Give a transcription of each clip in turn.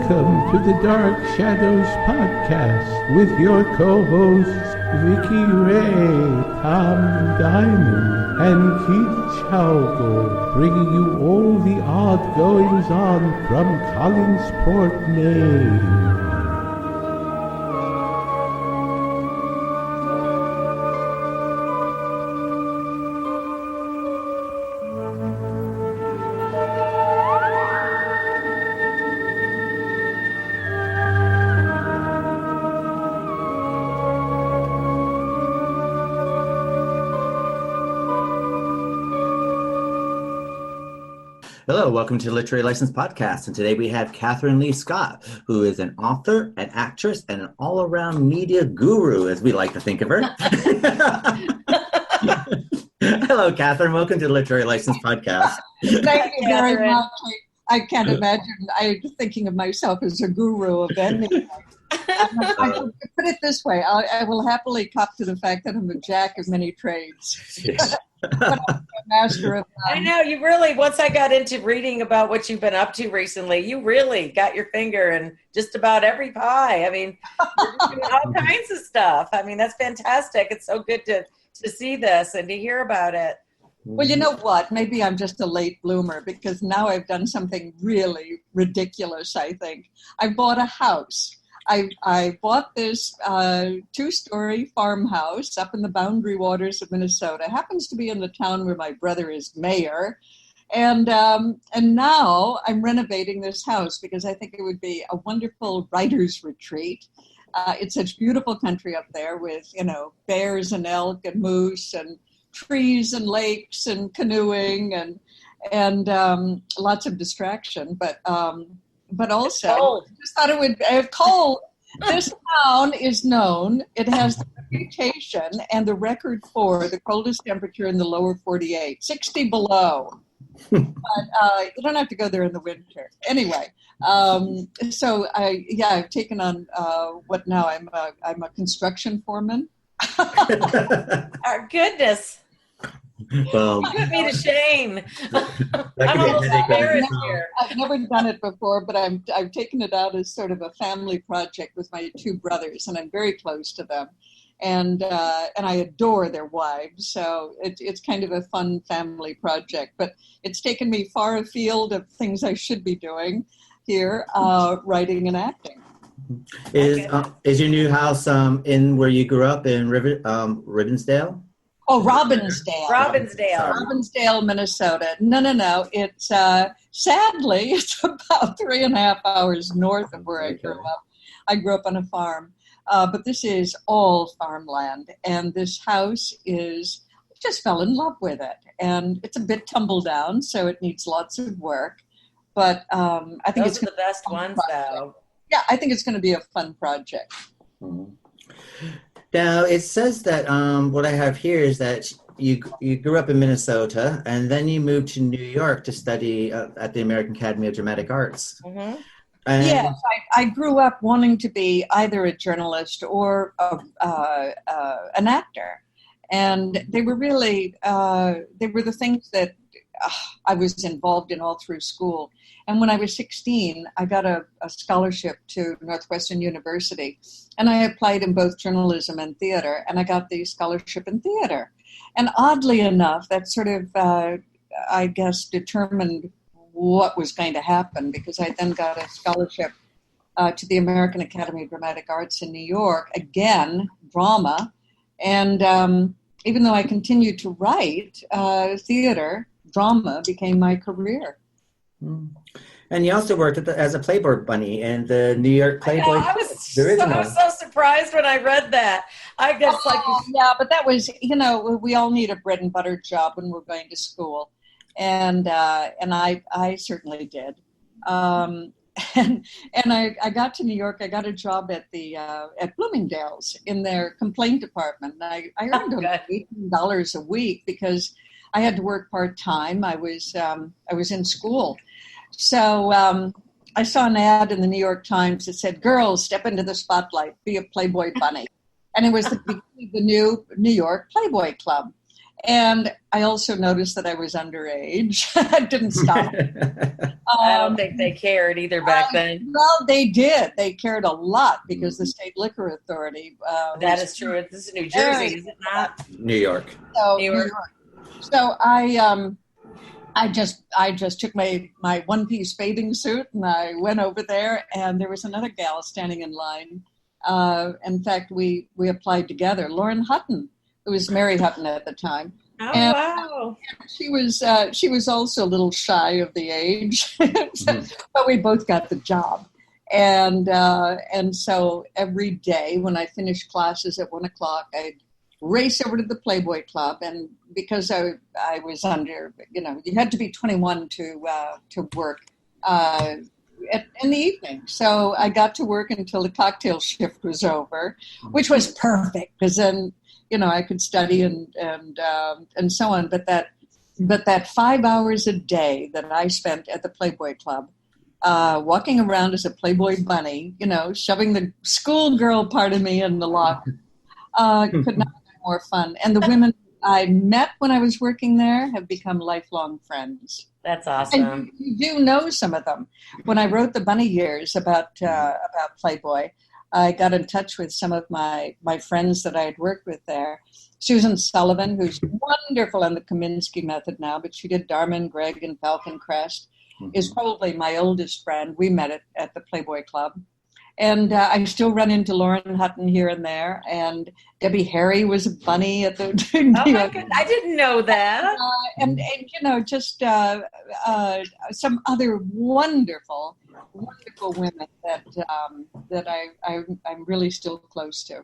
Welcome to the Dark Shadows Podcast with your co-hosts Vicky Ray, Tom Diamond, and Keith Chowgle, bringing you all the odd goings-on from Collinsport, Maine. Hello, welcome to the Literary License Podcast, and today we have Kathryn Leigh Scott, who is an author, an actress, and an all-around media guru, as we like to think of her. Hello, Kathryn. Welcome to the Literary License Podcast. Thank you very much. I can't imagine. I'm thinking of myself as a guru of anything. I put it this way, I will happily cop to the fact that I'm a jack of many trades. But I'm a master of none. I know, you really, once I got into reading about what you've been up to recently, you really got your finger in just about every pie. I mean, you're doing all kinds of stuff. I mean, that's fantastic. It's so good to see this and to hear about it. Well, you know what? Maybe I'm just a late bloomer because now I've done something really ridiculous, I think. I bought a house. I bought this two-story farmhouse up in the boundary waters of Minnesota. It happens to be in the town where my brother is mayor. And now I'm renovating this house because I think it would be a wonderful writer's retreat. It's such beautiful country up there with, bears and elk and moose and trees and lakes and canoeing and lots of distraction. But also, I just thought it would be cold. This town is known. It has the reputation and the record for the coldest temperature in the lower 48, 60 below. But you don't have to go there in the winter. Anyway, I've taken on what now I'm a construction foreman. Our goodness. Well, You put me to shame. I'm almost embarrassed here. I've never done it before, but I've taken it out as sort of a family project with my two brothers, and I'm very close to them, and I adore their wives. So it's kind of a fun family project. But it's taken me far afield of things I should be doing here, writing and acting. Is your new house in where you grew up in Ribbonsdale? Oh, Robbinsdale. Robbinsdale, Minnesota. No. It's sadly, it's about 3.5 hours north of where I grew up. I grew up on a farm, but this is all farmland. And this house I just fell in love with it. And it's a bit tumble down, so it needs lots of work. But I think Those are the best ones, though. Yeah, I think it's going to be a fun project. Mm-hmm. Now, it says that what I have here is that you grew up in Minnesota and then you moved to New York to study at the American Academy of Dramatic Arts. Mm-hmm. Yes, I grew up wanting to be either a journalist or an actor. And they were really, they were the things that I was involved in all through school. And when I was 16, I got a scholarship to Northwestern University. And I applied in both journalism and theater. And I got the scholarship in theater. And oddly enough, that sort of, I guess, determined what was going to happen. Because I then got a scholarship to the American Academy of Dramatic Arts in New York. Again, drama. And even though I continued to write, theater, drama became my careir. And you also worked as a Playboy bunny in the New York Playboy. I was so surprised when I read that. I guess yeah, but that was, we all need a bread and butter job when we're going to school, and I certainly did. And I got to New York. I got a job at Bloomingdale's in their complaint department. And I earned $18 a week because I had to work part-time. I was in school. So I saw an ad in the New York Times that said, "Girls, step into the spotlight, be a Playboy bunny." And it was the beginning of the new New York Playboy Club. And I also noticed that I was underage. I didn't stop. I don't think they cared either back then. Well, they did. They cared a lot because the state liquor authority. That is true. This is New Jersey, is it not? New York. So, New York. So I just took my one-piece bathing suit and I went over there, and there was another gal standing in line. In fact, we applied together. Lauren Hutton, who was Mary Hutton at the time. Oh, And wow. she was also a little shy of the age, but we both got the job. And so every day when I finished classes at 1:00, I'd race over to the Playboy Club, and because I was under, you had to be 21 to work in the evening. So I got to work until the cocktail shift was over, which was perfect because then I could study and so on. But that 5 hours a day that I spent at the Playboy Club, walking around as a Playboy bunny, shoving the schoolgirl part of me in the locker, could not be more fun. And the women I met when I was working there have become lifelong friends. That's awesome. And you do know some of them. When I wrote the Bunny Years about Playboy, I got in touch with some of my friends that I had worked with there. Susan Sullivan, who's wonderful on the Kaminsky method now, but she did Darman, Gregg, and Falcon Crest, is probably my oldest friend. We met at the Playboy Club. And I still run into Lauren Hutton here and there. And Debbie Harry was a bunny at the Oh my goodness, I didn't know that. And just some other wonderful women that I'm really still close to.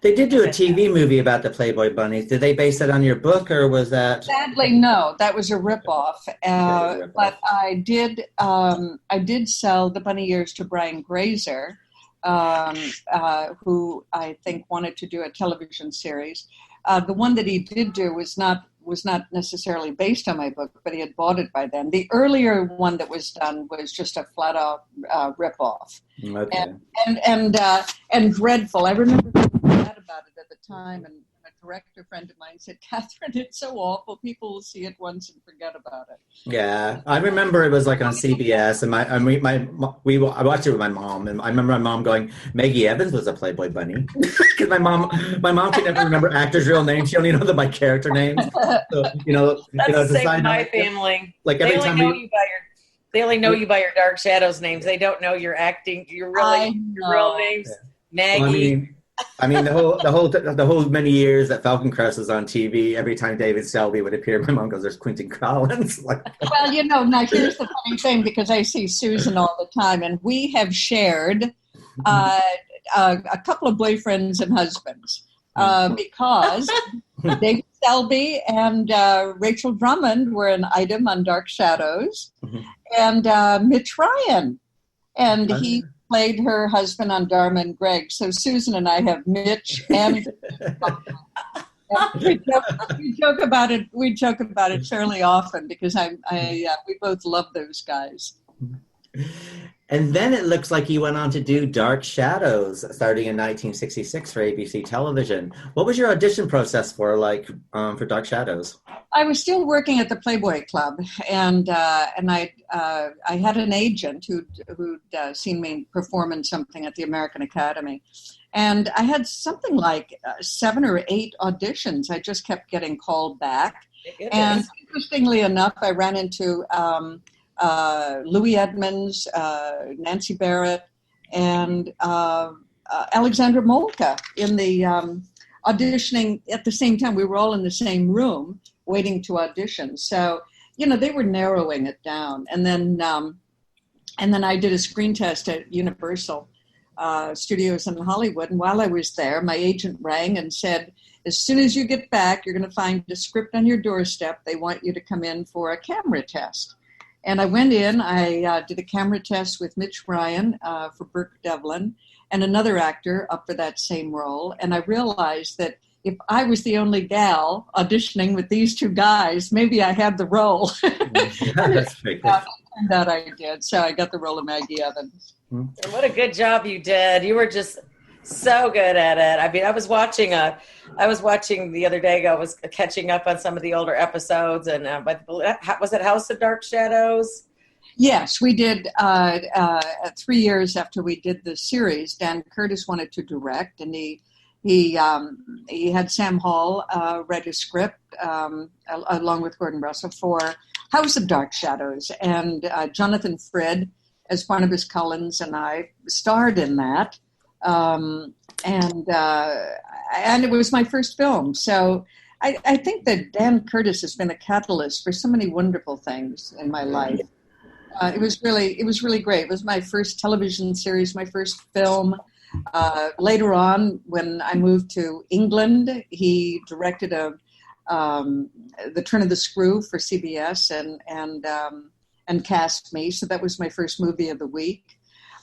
They did do a TV movie about the Playboy bunnies. Did they base that on your book, or was that? Sadly, no. That was a ripoff. But I did sell the Bunny Years to Brian Grazer, who I think wanted to do a television series. The one that he did do was not necessarily based on my book, but he had bought it by then. The earlier one that was done was just a flat out ripoff. Okay. And dreadful. I remember feeling bad about it at the time, and a director friend of mine said, "Kathryn, it's so awful. People will see it once and forget about it." Yeah, I remember it was like on CBS, and I watched it with my mom, and I remember my mom going, "Maggie Evans was a Playboy bunny," because my mom could never remember actors' real names. She only knew my character names. So, That's the same with my family. Like every time they only know you by your Dark Shadows names. They don't know your your real names. Yeah. Maggie. Well, I mean, the whole many years that Falcon Crest was on TV, every time David Selby would appear, my mom goes, "There's Quentin Collins." Well, now here's the funny thing, because I see Susan all the time, and we have shared a couple of boyfriends and husbands because David Selby and Rachel Drummond were an item on Dark Shadows, and Mitch Ryan, and he played her husband on Dharma and Gregg. So Susan and I have Mitch, and we joke about it. We joke about it fairly often because we both love those guys. And then it looks like you went on to do Dark Shadows, starting in 1966 for ABC television. What was your audition process for Dark Shadows? I was still working at the Playboy Club, and I had an agent who'd seen me perform in something at the American Academy, and I had something like 7 or 8 auditions. I just kept getting called back, and interestingly enough, I ran into Louis Edmonds, Nancy Barrett, and Alexandra Molka in the auditioning at the same time. We were all in the same room waiting to audition. So, they were narrowing it down. And then I did a screen test at Universal Studios in Hollywood. And while I was there, my agent rang and said, "As soon as you get back, you're going to find a script on your doorstep. They want you to come in for a camera test." And I went in, I did a camera test with Mitch Ryan for Burke Devlin and another actor up for that same role. And I realized that if I was the only gal auditioning with these 2 guys, maybe I had the role. That's pretty cool. Turned out I did. So I got the role of Maggie Evans. What a good job you did. You were just So good at it. I mean, I was watching the other day ago, I was catching up on some of the older episodes, and but was it House of Dark Shadows? Yes, we did 3 years after we did the series. Dan Curtis wanted to direct, and he had Sam Hall read a script along with Gordon Russell for House of Dark Shadows, and Jonathan Frid as Barnabas Collins and I starred in that, and it was my first film. So I think that Dan Curtis has been a catalyst for so many wonderful things in my life. It was really great. It was my first television series, my first film. Later on, when I moved to England, he directed The Turn of the Screw for CBS and cast me. So that was my first movie of the week.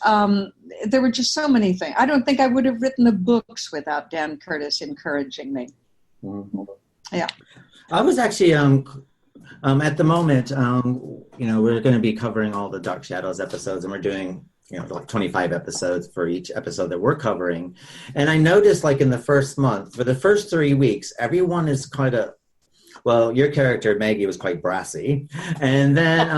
There were just so many things. I don't think I would have written the books without Dan Curtis encouraging me. Mm-hmm. Yeah. I was actually at the moment, we're going to be covering all the Dark Shadows episodes, and we're doing, like 25 episodes for each episode that we're covering. And I noticed, like, in the first month, for the first 3 weeks, everyone is kind of, well, your character, Maggie, was quite brassy. And then,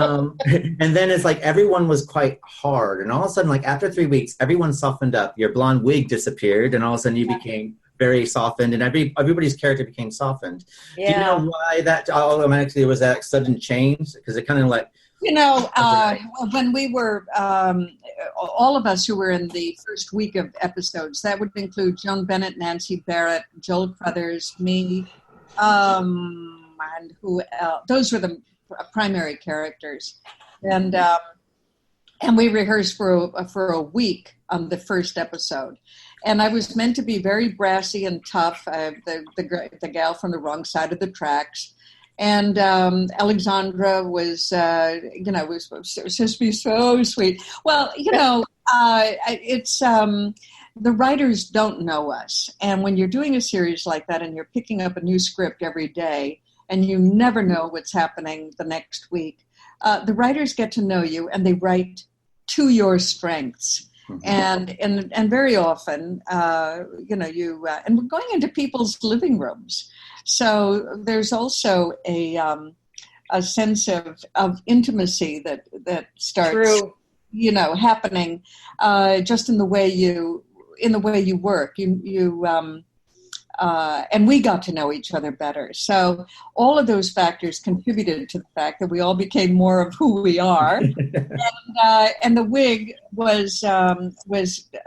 and then it's like everyone was quite hard. And all of a sudden, like, after 3 weeks, everyone softened up. Your blonde wig disappeared, and all of a sudden you became very softened, and everybody's character became softened. Yeah. Do you know why that automatically was that sudden change? Because it kind of like... when we were, all of us who were in the first week of episodes, that would include Joan Bennett, Nancy Barrett, Joel Crothers, me, and who else? Those were the primary characters. And we rehearsed for a week on the first episode. And I was meant to be very brassy and tough, the gal from the wrong side of the tracks. And Alexandra was, was supposed to be so sweet. Well, it's the writers don't know us. And when you're doing a series like that and you're picking up a new script every day and you never know what's happening the next week, the writers get to know you and they write to your strengths. And very often, and we're going into people's living rooms. So there's also a sense of intimacy that starts, happening just in the way you work. And we got to know each other better. So all of those factors contributed to the fact that we all became more of who we are. And the wig was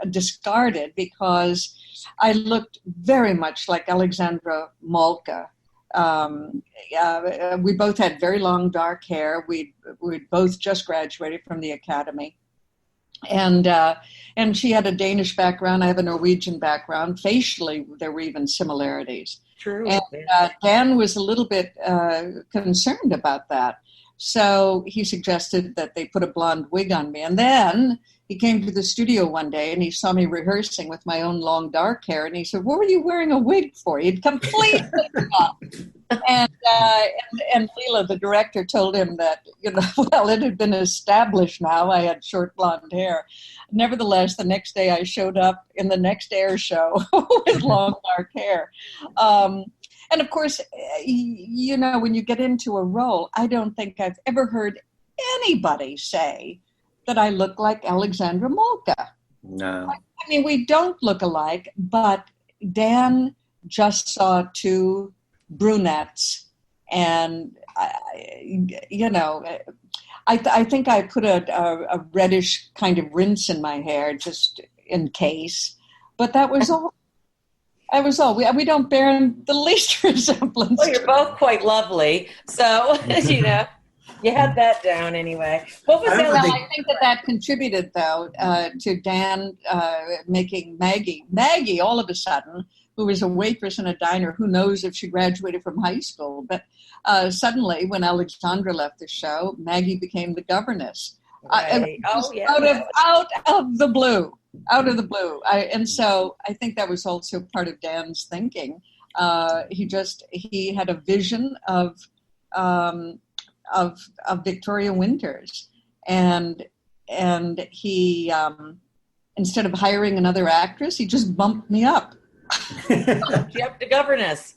discarded because I looked very much like Alexandra Malka. We both had very long dark hair. We'd both just graduated from the academy. And she had a Danish background. I have a Norwegian background. Facially, there were even similarities. True. And Dan was a little bit concerned about that. So he suggested that they put a blonde wig on me. And then he came to the studio one day and he saw me rehearsing with my own long dark hair. And he said, "What were you wearing a wig for?" He'd completely And Leela, the director, told him that, well, it had been established now. I had short blonde hair. Nevertheless, the next day I showed up in the next air show with long dark hair. And of course, when you get into a role, I don't think I've ever heard anybody say that I look like Alexandra Malka. No. I mean, we don't look alike, but Dan just saw two brunettes, and I think I put a reddish kind of rinse in my hair just in case, but that was all. That was all. We don't bear the least resemblance. Well, you're both quite lovely, so you had that down anyway. What was that? Well, I think that contributed, though, to Dan making Maggie all of a sudden, who was a waitress in a diner. Who knows if she graduated from high school? But suddenly, when Alexandra left the show, Maggie became the governess. Right. Out of the blue. And so I think that was also part of Dan's thinking. He had a vision of Victoria Winters, and he instead of hiring another actress, he just bumped me up. She up to governess.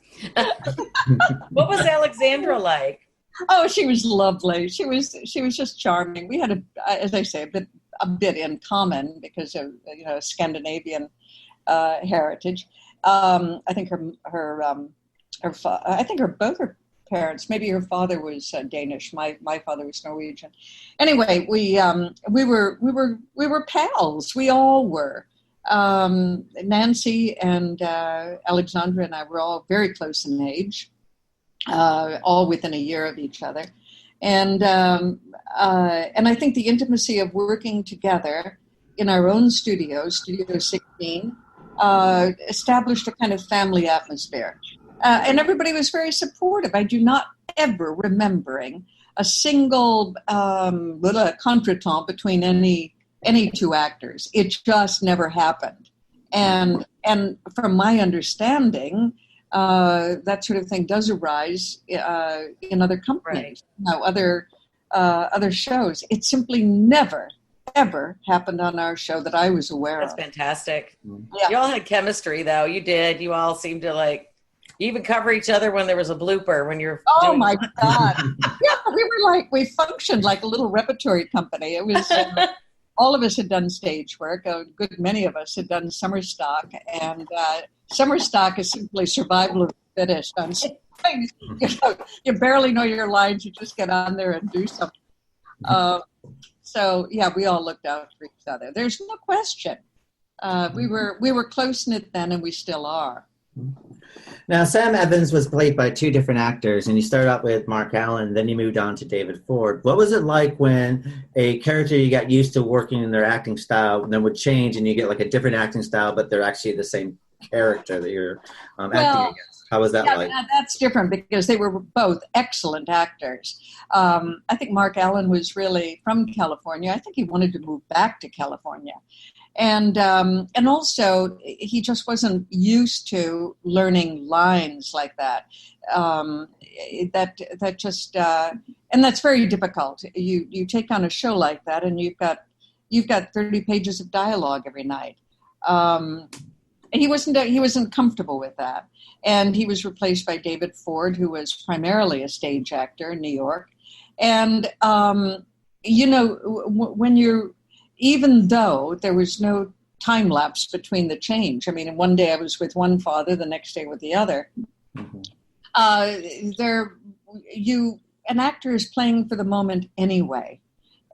What was Alexandra like? Oh, she was lovely. She was just charming. We had as I say, a bit in common because of Scandinavian heritage. I think both her parents. Maybe her father was Danish. My father was Norwegian. Anyway, we were pals. We all were. Nancy and Alexandra and I were all very close in age, all within a year of each other, and I think the intimacy of working together in our own Studio 16, established a kind of family atmosphere, and everybody was very supportive. I do not ever remembering a single contretemps between any two actors. It just never happened. And from my understanding, that sort of thing does arise in other companies, other shows. It simply never, ever happened on our show that I was aware of. That's fantastic. Yeah. You all had chemistry, though. You did. You all seemed to you even cover each other when there was a blooper when you're my God. Yeah, we functioned like a little repertory company. It was... all of us had done stage work. A good many of us had done summer stock, and summer stock is simply survival of the fittest. On stage. You barely know your lines. You just get on there and do something. So yeah, we all looked out for each other. There's no question. We were close knit then, and we still are. Now, Sam Evans was played by two different actors, and you started out with Mark Allen, then you moved on to David Ford. What was it like when a character you got used to working in their acting style and then would change and you get like a different acting style, but they're actually the same character that you're acting against? How was that like? That's different because they were both excellent actors. I think Mark Allen was really from California. I think he wanted to move back to California. And also, he just wasn't used to learning lines like that. That just and that's very difficult. You take on a show like that, and you've got 30 pages of dialogue every night. And he wasn't comfortable with that. And he was replaced by David Ford, who was primarily a stage actor in New York. And when you're even though there was no time lapse between the change. I mean, one day I was with one father, the next day with the other. Mm-hmm. An actor is playing for the moment anyway.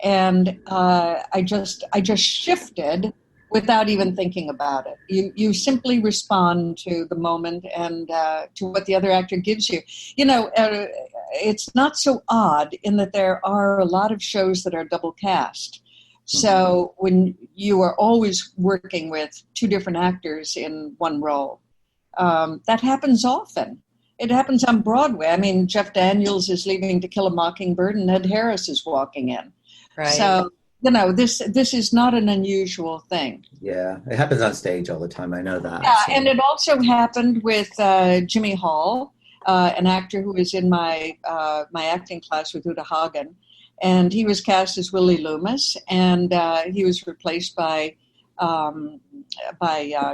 And I just shifted without even thinking about it. You simply respond to the moment and to what the other actor gives you. It's not so odd in that there are a lot of shows that are double cast. So when you are always working with two different actors in one role, that happens often. It happens on Broadway. I mean, Jeff Daniels is leaving To Kill a Mockingbird and Ed Harris is walking in. Right. So, this is not an unusual thing. Yeah, it happens on stage all the time. I know that. Yeah, so. And it also happened with Jimmy Hall, an actor who was in my acting class with Uta Hagen. And he was cast as Willie Loomis, and he was replaced by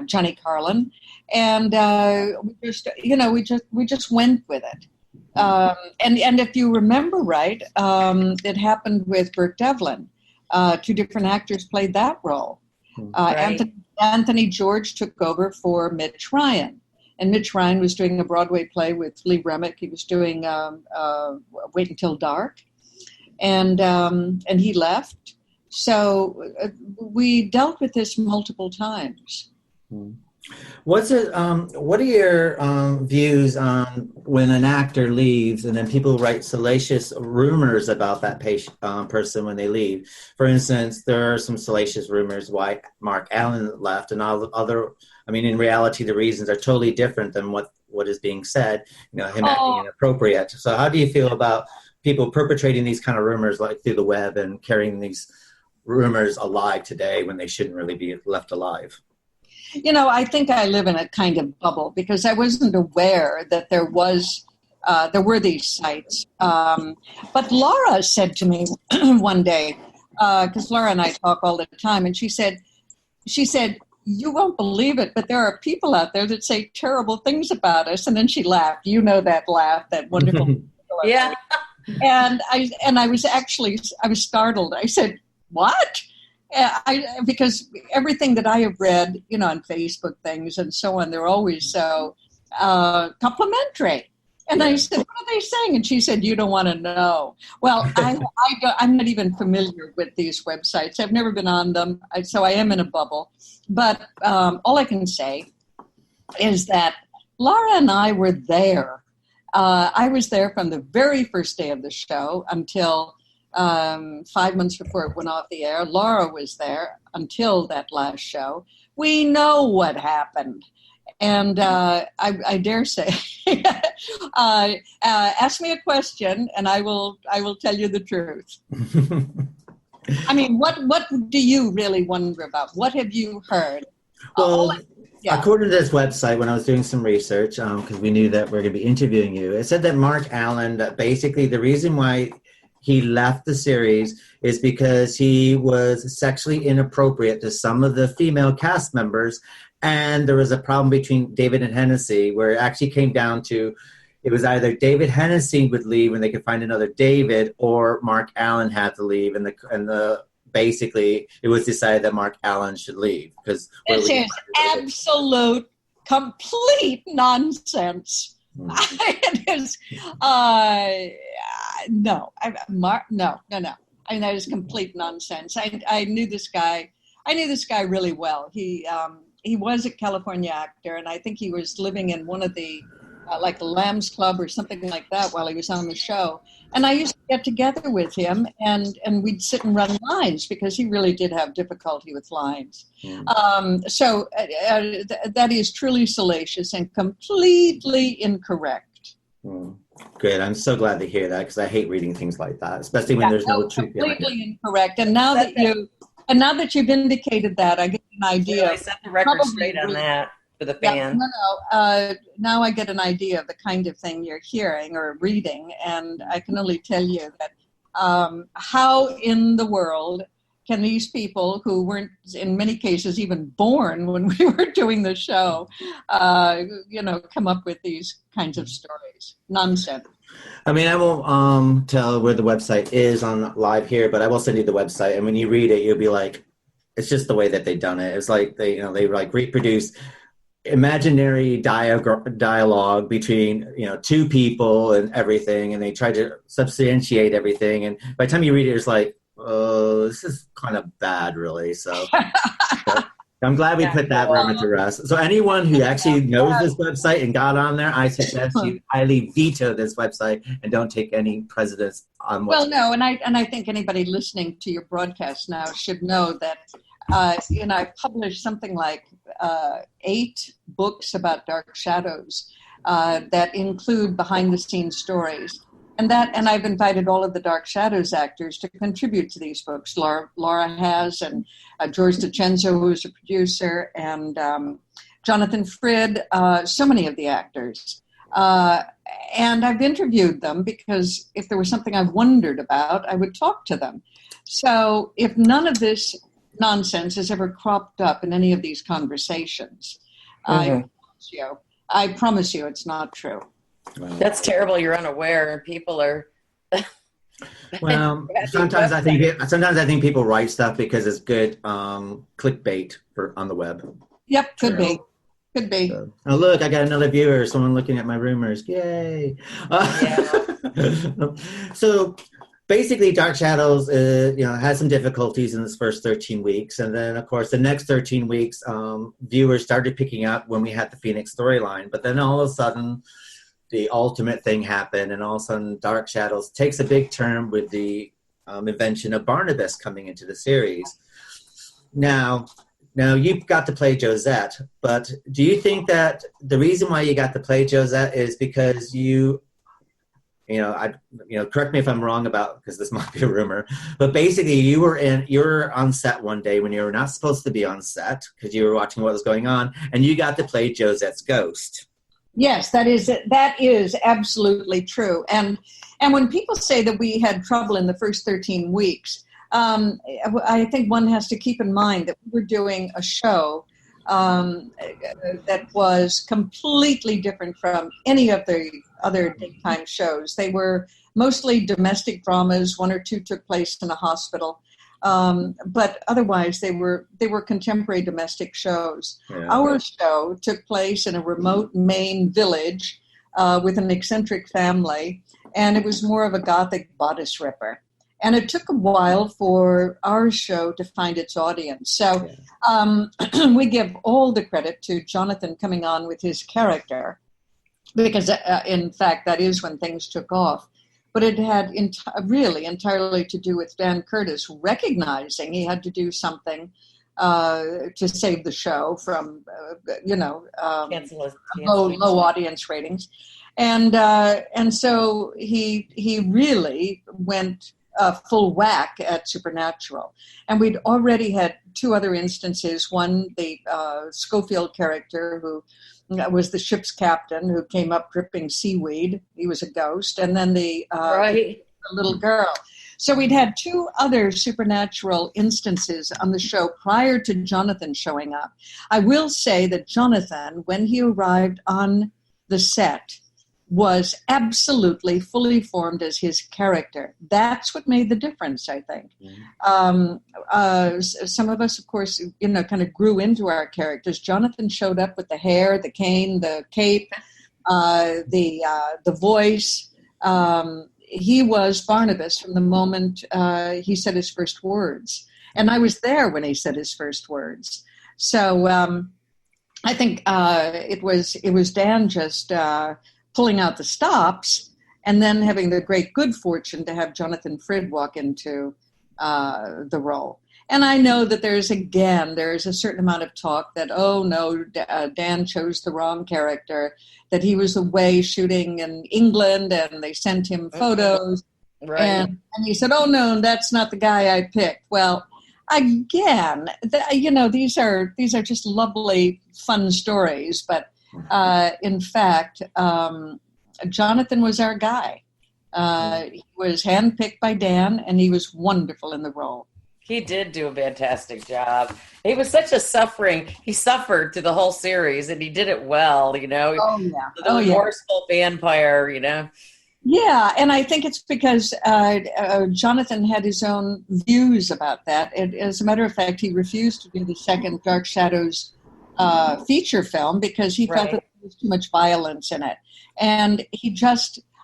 Johnny Carlin, and we just went with it. And if you remember right, it happened with Burke Devlin. Two different actors played that role. Right. Anthony George took over for Mitch Ryan, and Mitch Ryan was doing a Broadway play with Lee Remick. He was doing Wait Until Dark. And he left. So we dealt with this multiple times. What are your views on when an actor leaves and then people write salacious rumors about that person when they leave? For instance, there are some salacious rumors why Mark Allen left, and in reality, the reasons are totally different than what is being said. Him acting inappropriate. So how do you feel about people perpetrating these kind of rumors like through the web and carrying these rumors alive today when they shouldn't really be left alive? I think I live in a kind of bubble because I wasn't aware that there were these sites. But Laura said to me one day, because Laura and I talk all the time, and she said, she said, "You won't believe it, but there are people out there that say terrible things about us." And then she laughed. You know that laugh, that wonderful. Yeah. And I was startled. I said, "What?" Because everything that I have read, on Facebook things and so on, they're always so complimentary. And I said, "What are they saying?" And she said, "You don't want to know." Well, I'm not even familiar with these websites. I've never been on them, so I am in a bubble. But all I can say is that Laura and I were there. I was there from the very first day of the show until 5 months before it went off the air. Laura was there until that last show. We know what happened. And I dare say, ask me a question, and I will tell you the truth. I mean, what do you really wonder about? What have you heard? Well, according to this website, when I was doing some research, because we knew that we were going to be interviewing you, it said that Mark Allen, that basically the reason why he left the series is because he was sexually inappropriate to some of the female cast members. And there was a problem between David and Hennessy, where it actually came down to, it was either David Hennessy would leave and they could find another David, or Mark Allen had to leave, and basically it was decided that Mark Allen should leave because this is absolute complete nonsense. It is no. I mean, that is complete nonsense. I knew this guy. I knew this guy really well. He was a California actor, and I think he was living in one of the, like the Lambs Club or something like that while he was on the show. And I used to get together with him, and we'd sit and run lines because he really did have difficulty with lines. So that is truly salacious and completely incorrect. Good. I'm so glad to hear that, because I hate reading things like that, especially when there's no truth behind it. Completely incorrect. And now that you've indicated that, I get an idea. I set the record straight on that for the fans. Now I get an idea of the kind of thing you're hearing or reading, and I can only tell you that how in the world can these people who weren't, in many cases, even born when we were doing the show, come up with these kinds of stories? Nonsense. I mean, I won't tell where the website is on live here, but I will send you the website. And when you read it, you'll be like, it's just the way that they've done it. It's like they like reproduce imaginary dialogue between, two people and everything. And they try to substantiate everything. And by the time you read it, it's like, oh, this is kind of bad, really. So I'm glad we put that rumor to rest. So anyone who actually knows this website and got on there, I suggest you highly veto this website and don't take any precedence on what. Well, no, and I think anybody listening to your broadcast now should know that I've published something like 8 books about Dark Shadows that include behind-the-scenes stories. And I've invited all of the Dark Shadows actors to contribute to these books. Laura has, and George DiCenzo, who is a producer, and Jonathan Frid, so many of the actors. And I've interviewed them because if there was something I wondered about, I would talk to them. So if none of this nonsense has ever cropped up in any of these conversations, I promise you it's not true. That's terrible. You're unaware, and people are. Well, sometimes I think people write stuff because it's good clickbait on the web. Yep, could be. So, oh, look, I got another viewer. Someone looking at my rumors. Yay! So basically, Dark Shadows, had some difficulties in this first 13 weeks, and then of course the next 13 weeks, viewers started picking up when we had the Phoenix storyline. But then all of a sudden, the ultimate thing happened, and all of a sudden Dark Shadows takes a big turn with the invention of Barnabas coming into the series. Now you've got to play Josette, but do you think that the reason why you got to play Josette is because correct me if I'm wrong because this might be a rumor, but basically you were on set one day when you were not supposed to be on set because you were watching what was going on, and you got to play Josette's ghost. Yes, that is absolutely true. And when people say that we had trouble in the first 13 weeks, I think one has to keep in mind that we were doing a show that was completely different from any of the other daytime shows. They were mostly domestic dramas. One or two took place in a hospital. But otherwise, they were contemporary domestic shows. Yeah. Our show took place in a remote Maine village with an eccentric family, and it was more of a Gothic bodice ripper. And it took a while for our show to find its audience. So we give all the credit to Jonathan coming on with his character, because in fact, that is when things took off. But it had really entirely to do with Dan Curtis recognizing he had to do something to save the show from, low audience ratings. And so he really went full whack at Supernatural. And we'd already had two other instances. One, the Schofield character who was the ship's captain who came up dripping seaweed. He was a ghost. And then the little girl. So we'd had two other supernatural instances on the show prior to Jonathan showing up. I will say that Jonathan, when he arrived on the set, was absolutely fully formed as his character. That's what made the difference, I think. Some of us, of course, kind of grew into our characters. Jonathan showed up with the hair, the cane, the cape, the voice. He was Barnabas from the moment he said his first words. And I was there when he said his first words. So I think it was Dan just pulling out the stops, and then having the great good fortune to have Jonathan Frid walk into the role. And I know that there's a certain amount of talk that, oh no, Dan chose the wrong character, that he was away shooting in England and they sent him photos. Right. And he said, oh no, that's not the guy I picked. Well, again, these are just lovely, fun stories, but in fact, Jonathan was our guy. He was handpicked by Dan, and he was wonderful in the role. He did do a fantastic job. He was such a he suffered through the whole series, and he did it well, Oh, yeah. The remorseful vampire, Yeah, and I think it's because Jonathan had his own views about that. As a matter of fact, he refused to do the second Dark Shadows feature film because he felt that there was too much violence in it. And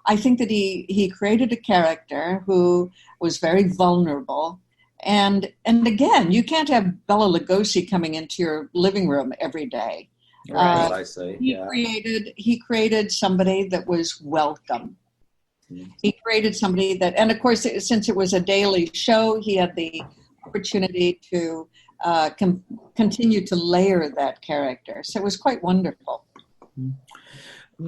I think that he created a character who was very vulnerable. And again, you can't have Bela Lugosi coming into your living room every day. Right, I say. He created somebody that was welcome. Mm-hmm. He created somebody that, and of course, since it was a daily show, he had the opportunity to continue to layer that character. So it was quite wonderful.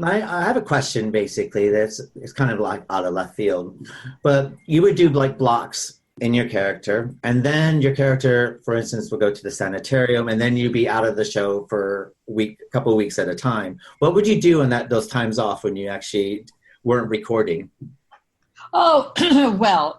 I have a question, basically, it's kind of like out of left field, but you would do like blocks in your character, and then your character, for instance, will go to the sanitarium, and then you'd be out of the show for a couple of weeks at a time. What would you do in those times off when you actually weren't recording? Oh, well,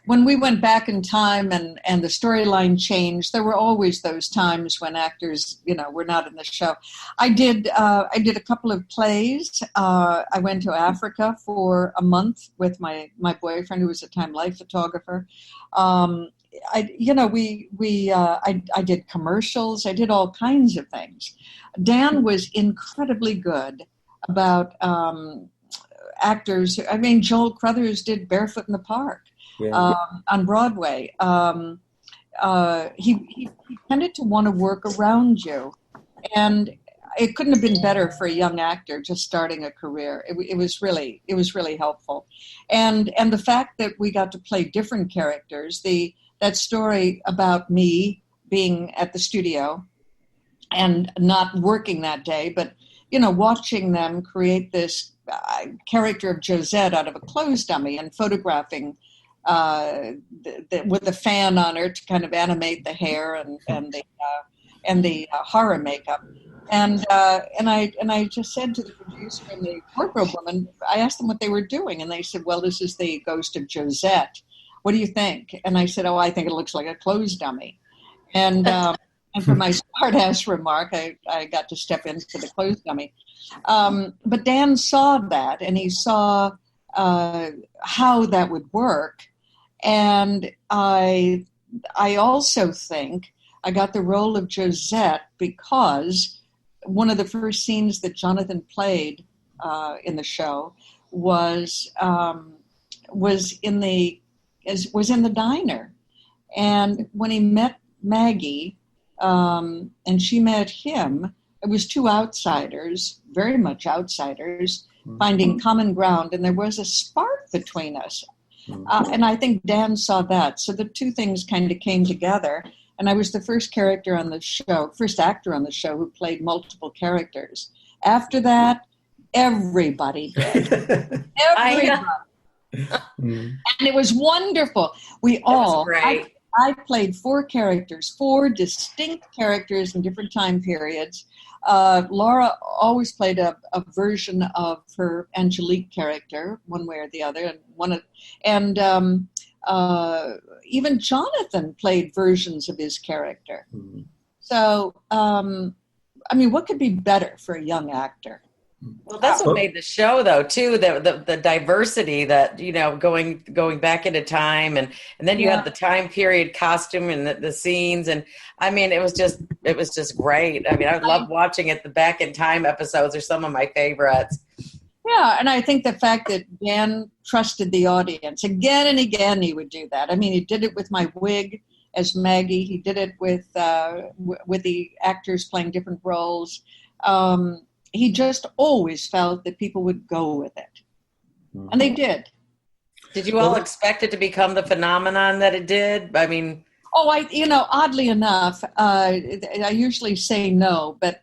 when we went back in time and the storyline changed, there were always those times when actors, were not in the show. I did a couple of plays. I went to Africa for a month with my boyfriend, who was at the time life photographer. I did commercials. I did all kinds of things. Dan was incredibly good about actors. I mean, Joel Crothers did Barefoot in the Park. Yeah. On Broadway. He tended to want to work around you, and it couldn't have been better for a young actor just starting a career. It was really helpful, and the fact that we got to play different characters. That story about me being at the studio and not working that day, but watching them create this character of Josette out of a clothes dummy and photographing. With a fan on her to kind of animate the hair and the horror makeup, and I just said to the producer and the wardrobe woman, I asked them what they were doing, and they said, "Well, this is the ghost of Josette." what do you think? And I said, oh, I think it looks like a clothes dummy. And for my smart-ass remark, I got to step into the clothes dummy. But Dan saw that, and he saw how that would work. And I also think I got the role of Josette because one of the first scenes that Jonathan played in the show was in the diner, and when he met Maggie and she met him, it was two outsiders, very much outsiders, finding common ground, and there was a spark between us. And I think Dan saw that, so the two things kind of came together. And I was the first actor on the show who played multiple characters. After that, everybody did. Everybody. And it was wonderful. I played four distinct characters in different time periods. Laura always played a version of her Angelique character, one way or the other, and even Jonathan played versions of his character. So, what could be better for a young actor? Well, that's what made the show, though, too. The diversity that, going back into time, and then you had the time period costume and the scenes, and it was just great. I love watching it. The back in time episodes are some of my favorites. Yeah, and I think the fact that Dan trusted the audience again and again, he would do that. He did it with my wig as Maggie. He did it with the actors playing different roles. He just always felt that people would go with it, and they did. Did you all expect it to become the phenomenon that it did? Oddly enough, I usually say no, but.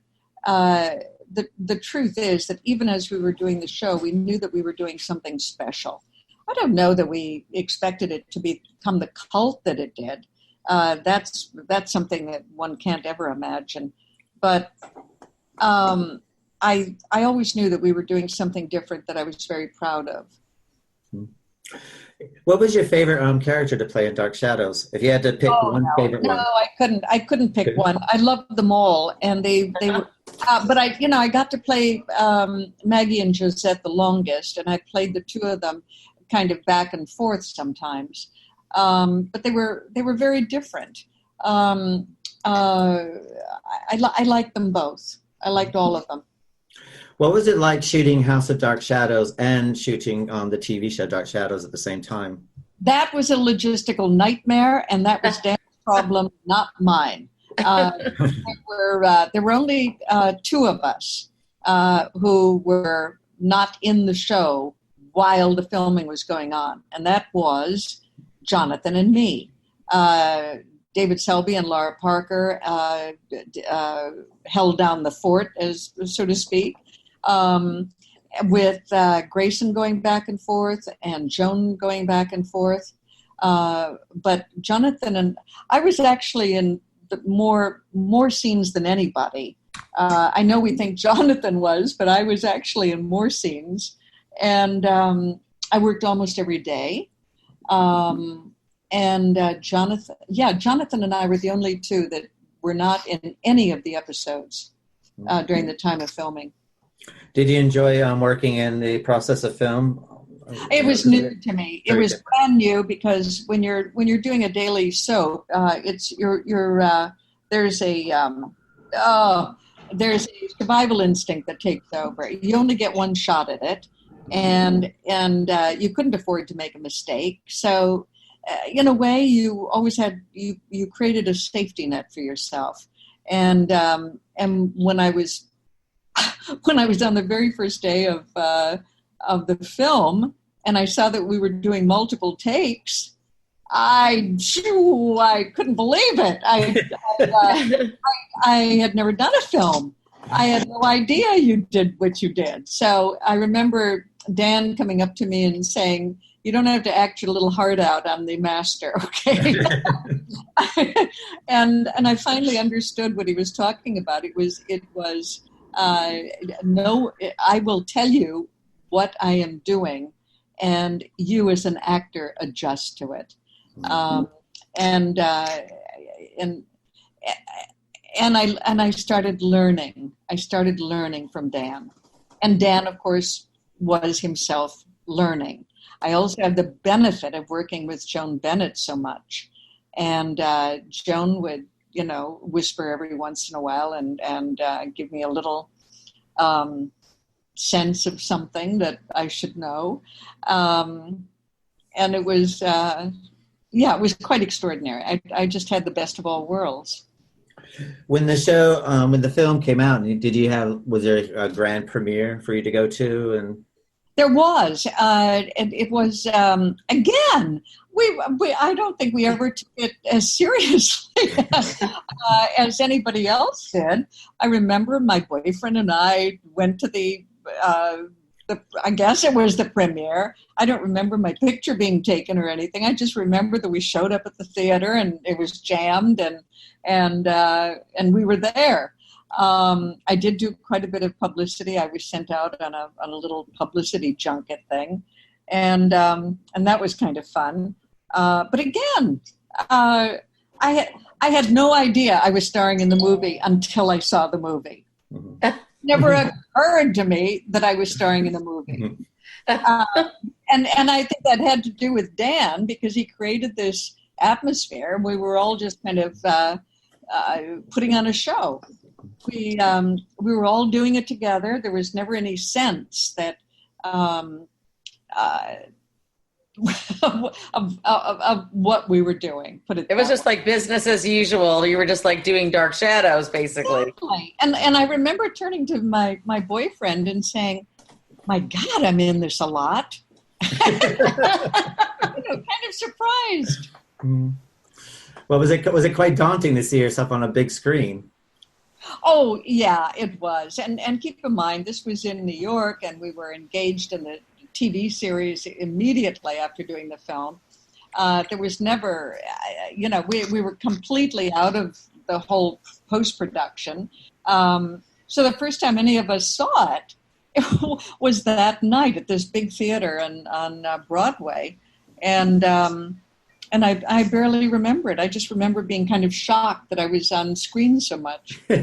The truth is that even as we were doing the show, we knew that we were doing something special. I don't know that we expected it to become the cult that it did. That's something that one can't ever imagine. But I always knew that we were doing something different that I was very proud of. What was your favorite character to play in Dark Shadows? If you had to pick one favorite one. No, I couldn't pick one. I loved them all, and they were. But I got to play Maggie and Josette the longest, and I played the two of them kind of back and forth sometimes. But they were very different. I liked them both. I liked all of them. What was it like shooting House of Dark Shadows and shooting on the TV show Dark Shadows at the same time? That was a logistical nightmare, and that was Dan's problem, not mine. There were only two of us who were not in the show while the filming was going on, and that was Jonathan and me. David Selby and Laura Parker held down the fort, so to speak, with Grayson going back and forth and Joan going back and forth. But Jonathan and I was actually in more scenes than anybody. I know we think Jonathan was, but I was actually in more scenes, and I worked almost every day. Jonathan and I were the only two that were not in any of the episodes during the time of filming. Did you enjoy working in the process of film? It was new to me. It was brand new because when you're doing a daily soap, there's a survival instinct that takes over. You only get one shot at it, and you couldn't afford to make a mistake. So, in a way, you always had you created a safety net for yourself. And when I was on the very first day of the film, and I saw that we were doing multiple takes, I couldn't believe it. I had never done a film. I had no idea you did what you did. So I remember Dan coming up to me and saying, "You don't have to act your little heart out on the master, okay?" and I finally understood what he was talking about. It was no, I will tell you what I am doing, and you as an actor adjust to it. And I started learning. I started learning from Dan, and Dan, of course, was himself learning. I also had the benefit of working with Joan Bennett so much, and Joan would, whisper every once in a while and give me a little sense of something that I should know, and it was, it was quite extraordinary. I just had the best of all worlds. When the film came out, was there a grand premiere for you to go to? And there was, and it was, again, I don't think we ever took it as seriously as anybody else did. I remember my boyfriend and I went to I guess it was the premiere. I don't remember my picture being taken or anything. I just remember that we showed up at the theater and it was jammed and we were there. I did do quite a bit of publicity. I was sent out on a little publicity junket thing, and that was kind of fun. But again, I had no idea I was starring in the movie until I saw the movie. Mm-hmm. Never occurred to me that I was starring in a movie. And I think that had to do with Dan, because he created this atmosphere. We were all just kind of putting on a show. We were all doing it together. There was never any sense that of what we were doing. It was just like business as usual. You were just like doing Dark Shadows, basically. Exactly. And I remember turning to my boyfriend and saying, "My God, I'm in this a lot." Kind of surprised. Well, was it quite daunting to see yourself on a big screen? Oh yeah, it was. And keep in mind, this was in New York, and we were engaged in the TV series immediately after doing the film. There was never, we were completely out of the whole post-production. So the first time any of us saw it was that night at this big theater on Broadway. And I barely remember it. I just remember being kind of shocked that I was on screen so much. You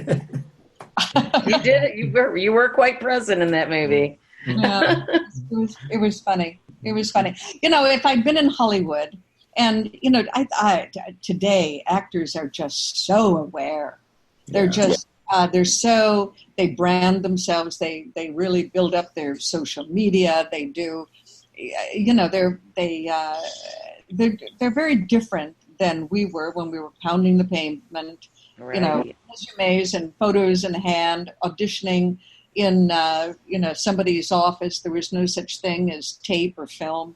did it. You were quite present in that movie. Yeah, it was funny. It was funny. If I'd been in Hollywood, and today actors are just so aware. They're just they brand themselves. They really build up their social media. They do. They're very different than we were when we were pounding the pavement. Right. Resumes and photos in hand, auditioning in somebody's office. There was no such thing as tape or film.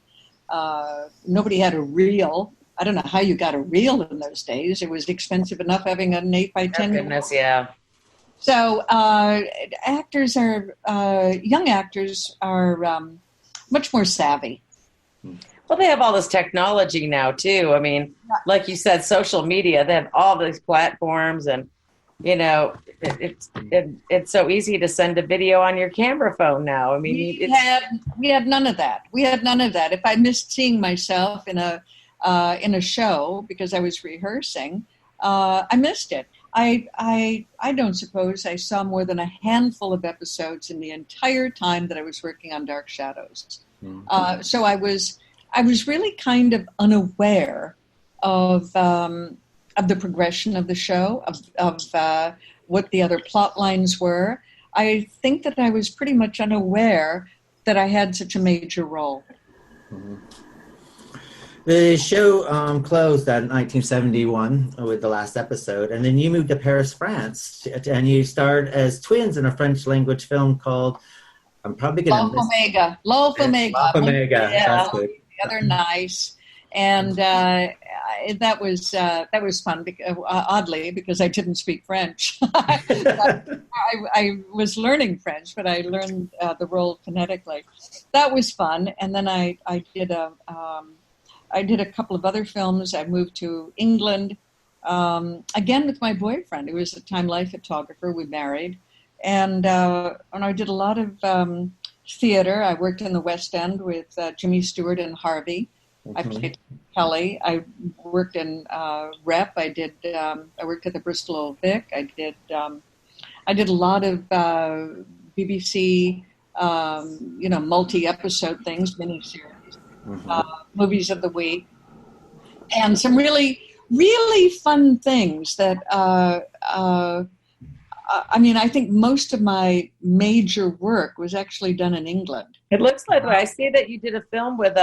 Nobody had a reel. I don't know how you got a reel in those days. It was expensive enough having an 8x10. Oh, goodness, yeah. So young actors are much more savvy. Well, they have all this technology now too. I mean, like you said, social media. They have all these platforms, and it's so easy to send a video on your camera phone now. I mean, we had none of that. We had none of that. If I missed seeing myself in a show because I was rehearsing, I missed it. I don't suppose I saw more than a handful of episodes in the entire time that I was working on Dark Shadows. Mm-hmm. So I was really kind of unaware of the progression of the show, of what the other plot lines were. I think that I was pretty much unaware that I had such a major role. Mm-hmm. The show closed in 1971 with the last episode, and then you moved to Paris, France, and you starred as twins in a French language film called, I'm probably going to L'Omega. Yeah, that's good. The other nice. And that was fun, oddly, because I didn't speak French. I was learning French, but I learned the role phonetically. That was fun. And then I did a couple of other films. I moved to England, again with my boyfriend, who was a Time Life photographer. We married. And I did a lot of theater. I worked in the West End with Jimmy Stewart and Harvey. Mm-hmm. I played Kelly. I worked in rep. I worked at the Bristol Vic. I did a lot of BBC, multi-episode things, miniseries, movies of the week, and some really, really fun things that. I think most of my major work was actually done in England. It looks like I see that you did a film with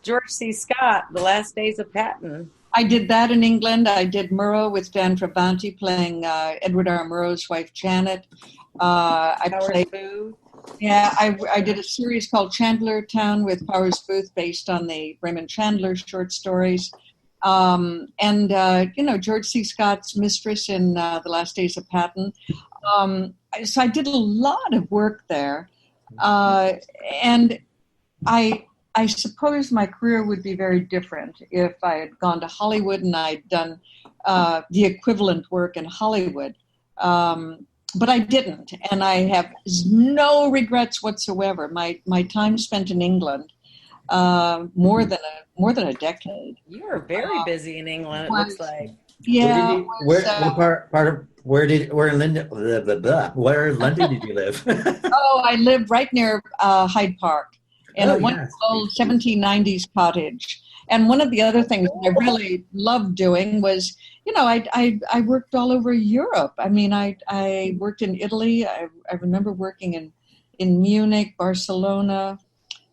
George C. Scott, The Last Days of Patton. I did that in England. I did Murrow with Dan Travanti playing Edward R. Murrow's wife, Janet. I did a series called Chandlertown with Powers Booth based on the Raymond Chandler short stories. George C. Scott's mistress in The Last Days of Patton. So I did a lot of work there. And I suppose my career would be very different if I had gone to Hollywood and I'd done the equivalent work in Hollywood. But I didn't, and I have no regrets whatsoever. My time spent in England, more than a decade. You were very busy in England, it looks like. Yeah. Where in London did you live? I lived right near Hyde Park in a wonderful 1790s cottage. And one of the other things that I really loved doing was, I worked all over Europe. I mean, I worked in Italy. I remember working in Munich, Barcelona,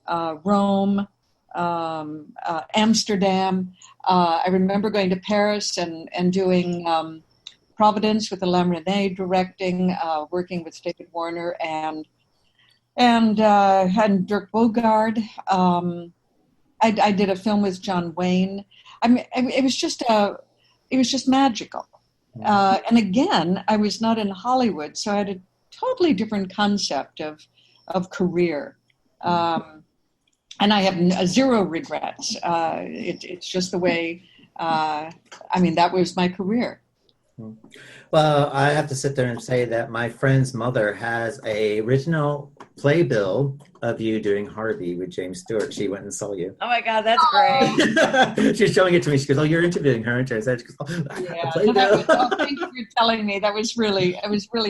Rome, Amsterdam. I remember going to Paris and doing Providence with Alain Resnais directing, working with David Warner and Dirk Bogarde. I did a film with John Wayne. I mean, it was just magical. And again, I was not in Hollywood, so I had a totally different concept of career. And I have zero regrets. It's just the way, that was my career. Well, I have to sit there and say that my friend's mother has a original playbill of you doing Harvey with James Stewart. She went and saw you. Oh my God, that's great. She's showing it to me. She goes, "Oh, you're interviewing her." And I said, Thank you for telling me. It was really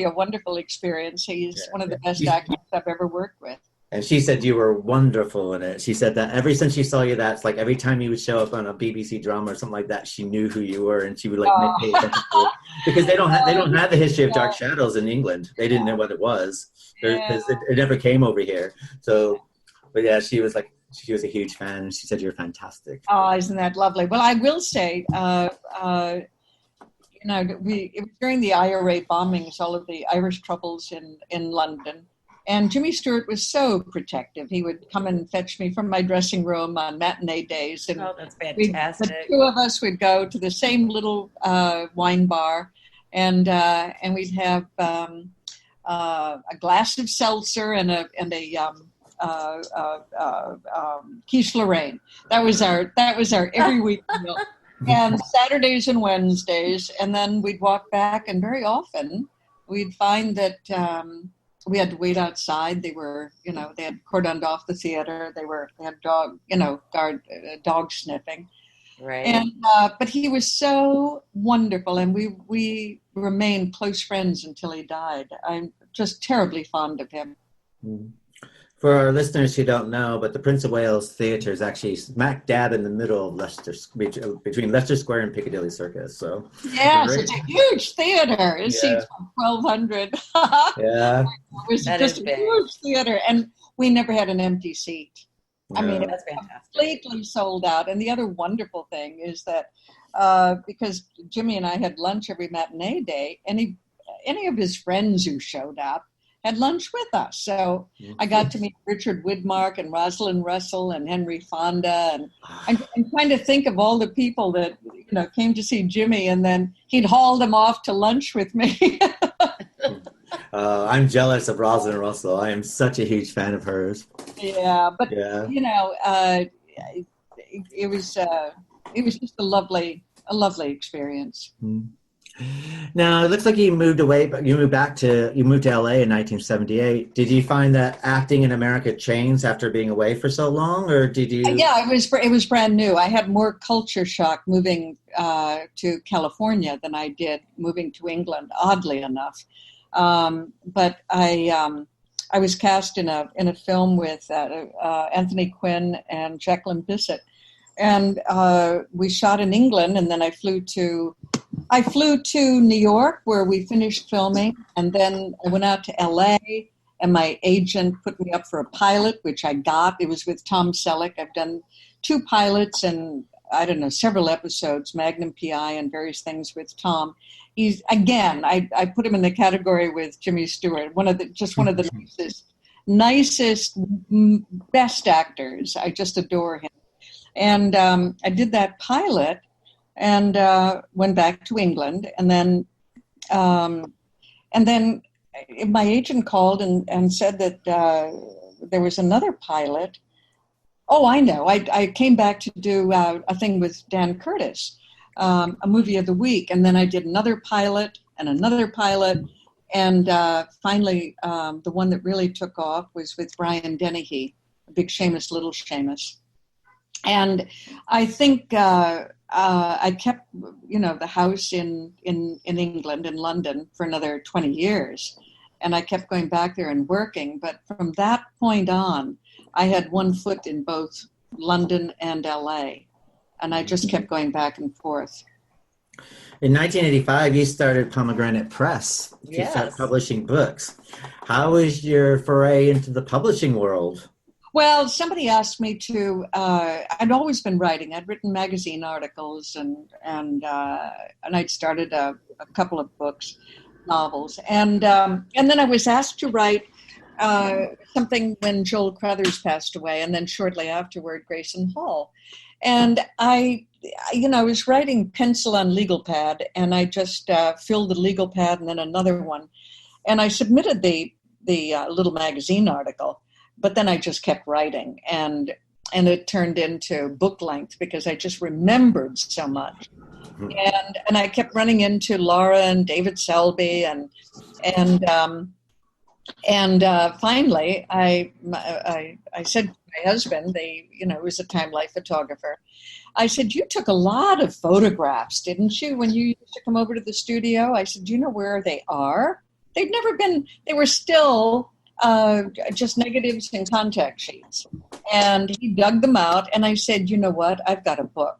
a wonderful experience. He's one of the best actors I've ever worked with. And she said you were wonderful in it. She said that ever since she saw you, that's like every time you would show up on a BBC drama or something like that, she knew who you were, and she would pay attention to it. Because they don't have the history of Dark Shadows in England. They didn't know what it was because it never came over here. So, but yeah, she was a huge fan. She said you're fantastic. Oh, isn't that lovely? Well, I will say, it was during the IRA bombings, all of the Irish troubles in London. And Jimmy Stewart was so protective. He would come and fetch me from my dressing room on matinee days. And that's fantastic. The two of us would go to the same little wine bar, and we'd have a glass of seltzer and a quiche Lorraine. That was our every week meal. And Saturdays and Wednesdays, and then we'd walk back, and very often we'd find that. We had to wait outside. They were, they had cordoned off the theater. They had dog sniffing. Right. And, but he was so wonderful, and we remained close friends until he died. I'm just terribly fond of him. Mm. For our listeners who don't know, but the Prince of Wales Theatre is actually smack dab in the middle of Leicester, between Leicester Square and Piccadilly Circus. So yes, it's a huge theatre. It seats 1,200. Yeah, it was just a huge theatre, and we never had an empty seat. Yeah. I mean, it was completely sold out. And the other wonderful thing is that because Jimmy and I had lunch every matinee day, any of his friends who showed up had lunch with us. So I got to meet Richard Widmark and Rosalind Russell and Henry Fonda. And I'm trying to think of all the people that, came to see Jimmy, and then he'd haul them off to lunch with me. I'm jealous of Rosalind Russell. I am such a huge fan of hers. Yeah, but it was just a lovely experience. Now it looks like you moved away, but you moved to LA in 1978. Did you find that acting in America changed after being away for so long, or did you? Yeah, it was brand new. I had more culture shock moving to California than I did moving to England, oddly enough. But I was cast in a film with Anthony Quinn and Jacqueline Bisset, and we shot in England, and then I flew to New York where we finished filming, and then I went out to LA, and my agent put me up for a pilot, which I got. It was with Tom Selleck. I've done 2 pilots and I don't know, several episodes, Magnum PI and various things with Tom. He's, again, I put him in the category with Jimmy Stewart, one of the nicest, best actors. I just adore him. And I did that pilot and went back to England, and then my agent called and said that there was another pilot. Oh, I know. I came back to do a thing with Dan Curtis, a movie of the week, and then I did another pilot and another pilot, and finally the one that really took off was with Brian Dennehy, Big Seamus, Little Seamus. And I think I kept, the house in England, in London, for another 20 years. And I kept going back there and working. But from that point on, I had one foot in both London and LA. And I just kept going back and forth. In 1985, you started Pomegranate Press to start publishing books. How was your foray into the publishing world? Well, somebody asked me to. I'd always been writing. I'd written magazine articles, and I'd started a couple of books, novels, and then I was asked to write something when Joel Crothers passed away, and then shortly afterward, Grayson Hall, and I was writing pencil on legal pad, and I just filled the legal pad and then another one, and I submitted the little magazine article. But then I just kept writing, and it turned into book length because I just remembered so much. And I kept running into Laura and David Selby, and finally I said to my husband, who was a Time Life photographer, I said, "You took a lot of photographs, didn't you, when you used to come over to the studio?" I said, "Do you know where they are? They've never been. They were still." Just negatives and contact sheets. And he dug them out, and I said, "You know what? I've got a book."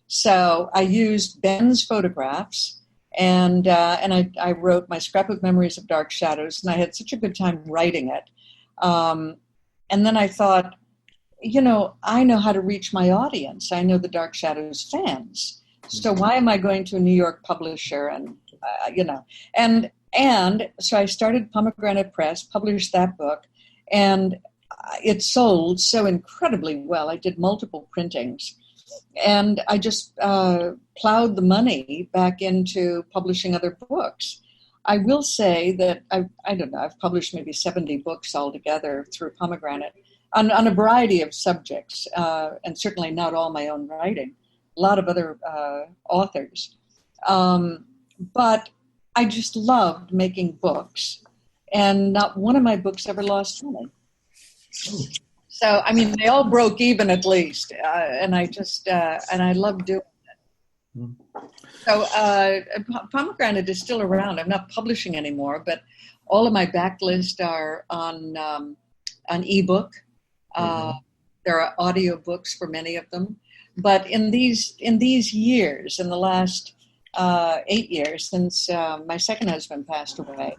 So I used Ben's photographs, and I wrote my scrapbook memories of dark shadows, and I had such a good time writing it. And then I thought, I know how to reach my audience. I know the Dark Shadows fans. So why am I going to a New York publisher and so I started Pomegranate Press, published that book, and it sold so incredibly well. I did multiple printings, and I just plowed the money back into publishing other books. I will say that I don't know, I've published maybe 70 books altogether through Pomegranate on a variety of subjects, and certainly not all my own writing, a lot of other authors. But I just loved making books, and not one of my books ever lost money. So, they all broke even at least, and I just, and I love doing it. So Pomegranate is still around. I'm not publishing anymore, but all of my backlist are on ebook. There are audiobooks for many of them. But in these years, in the last 8 years since my second husband passed away,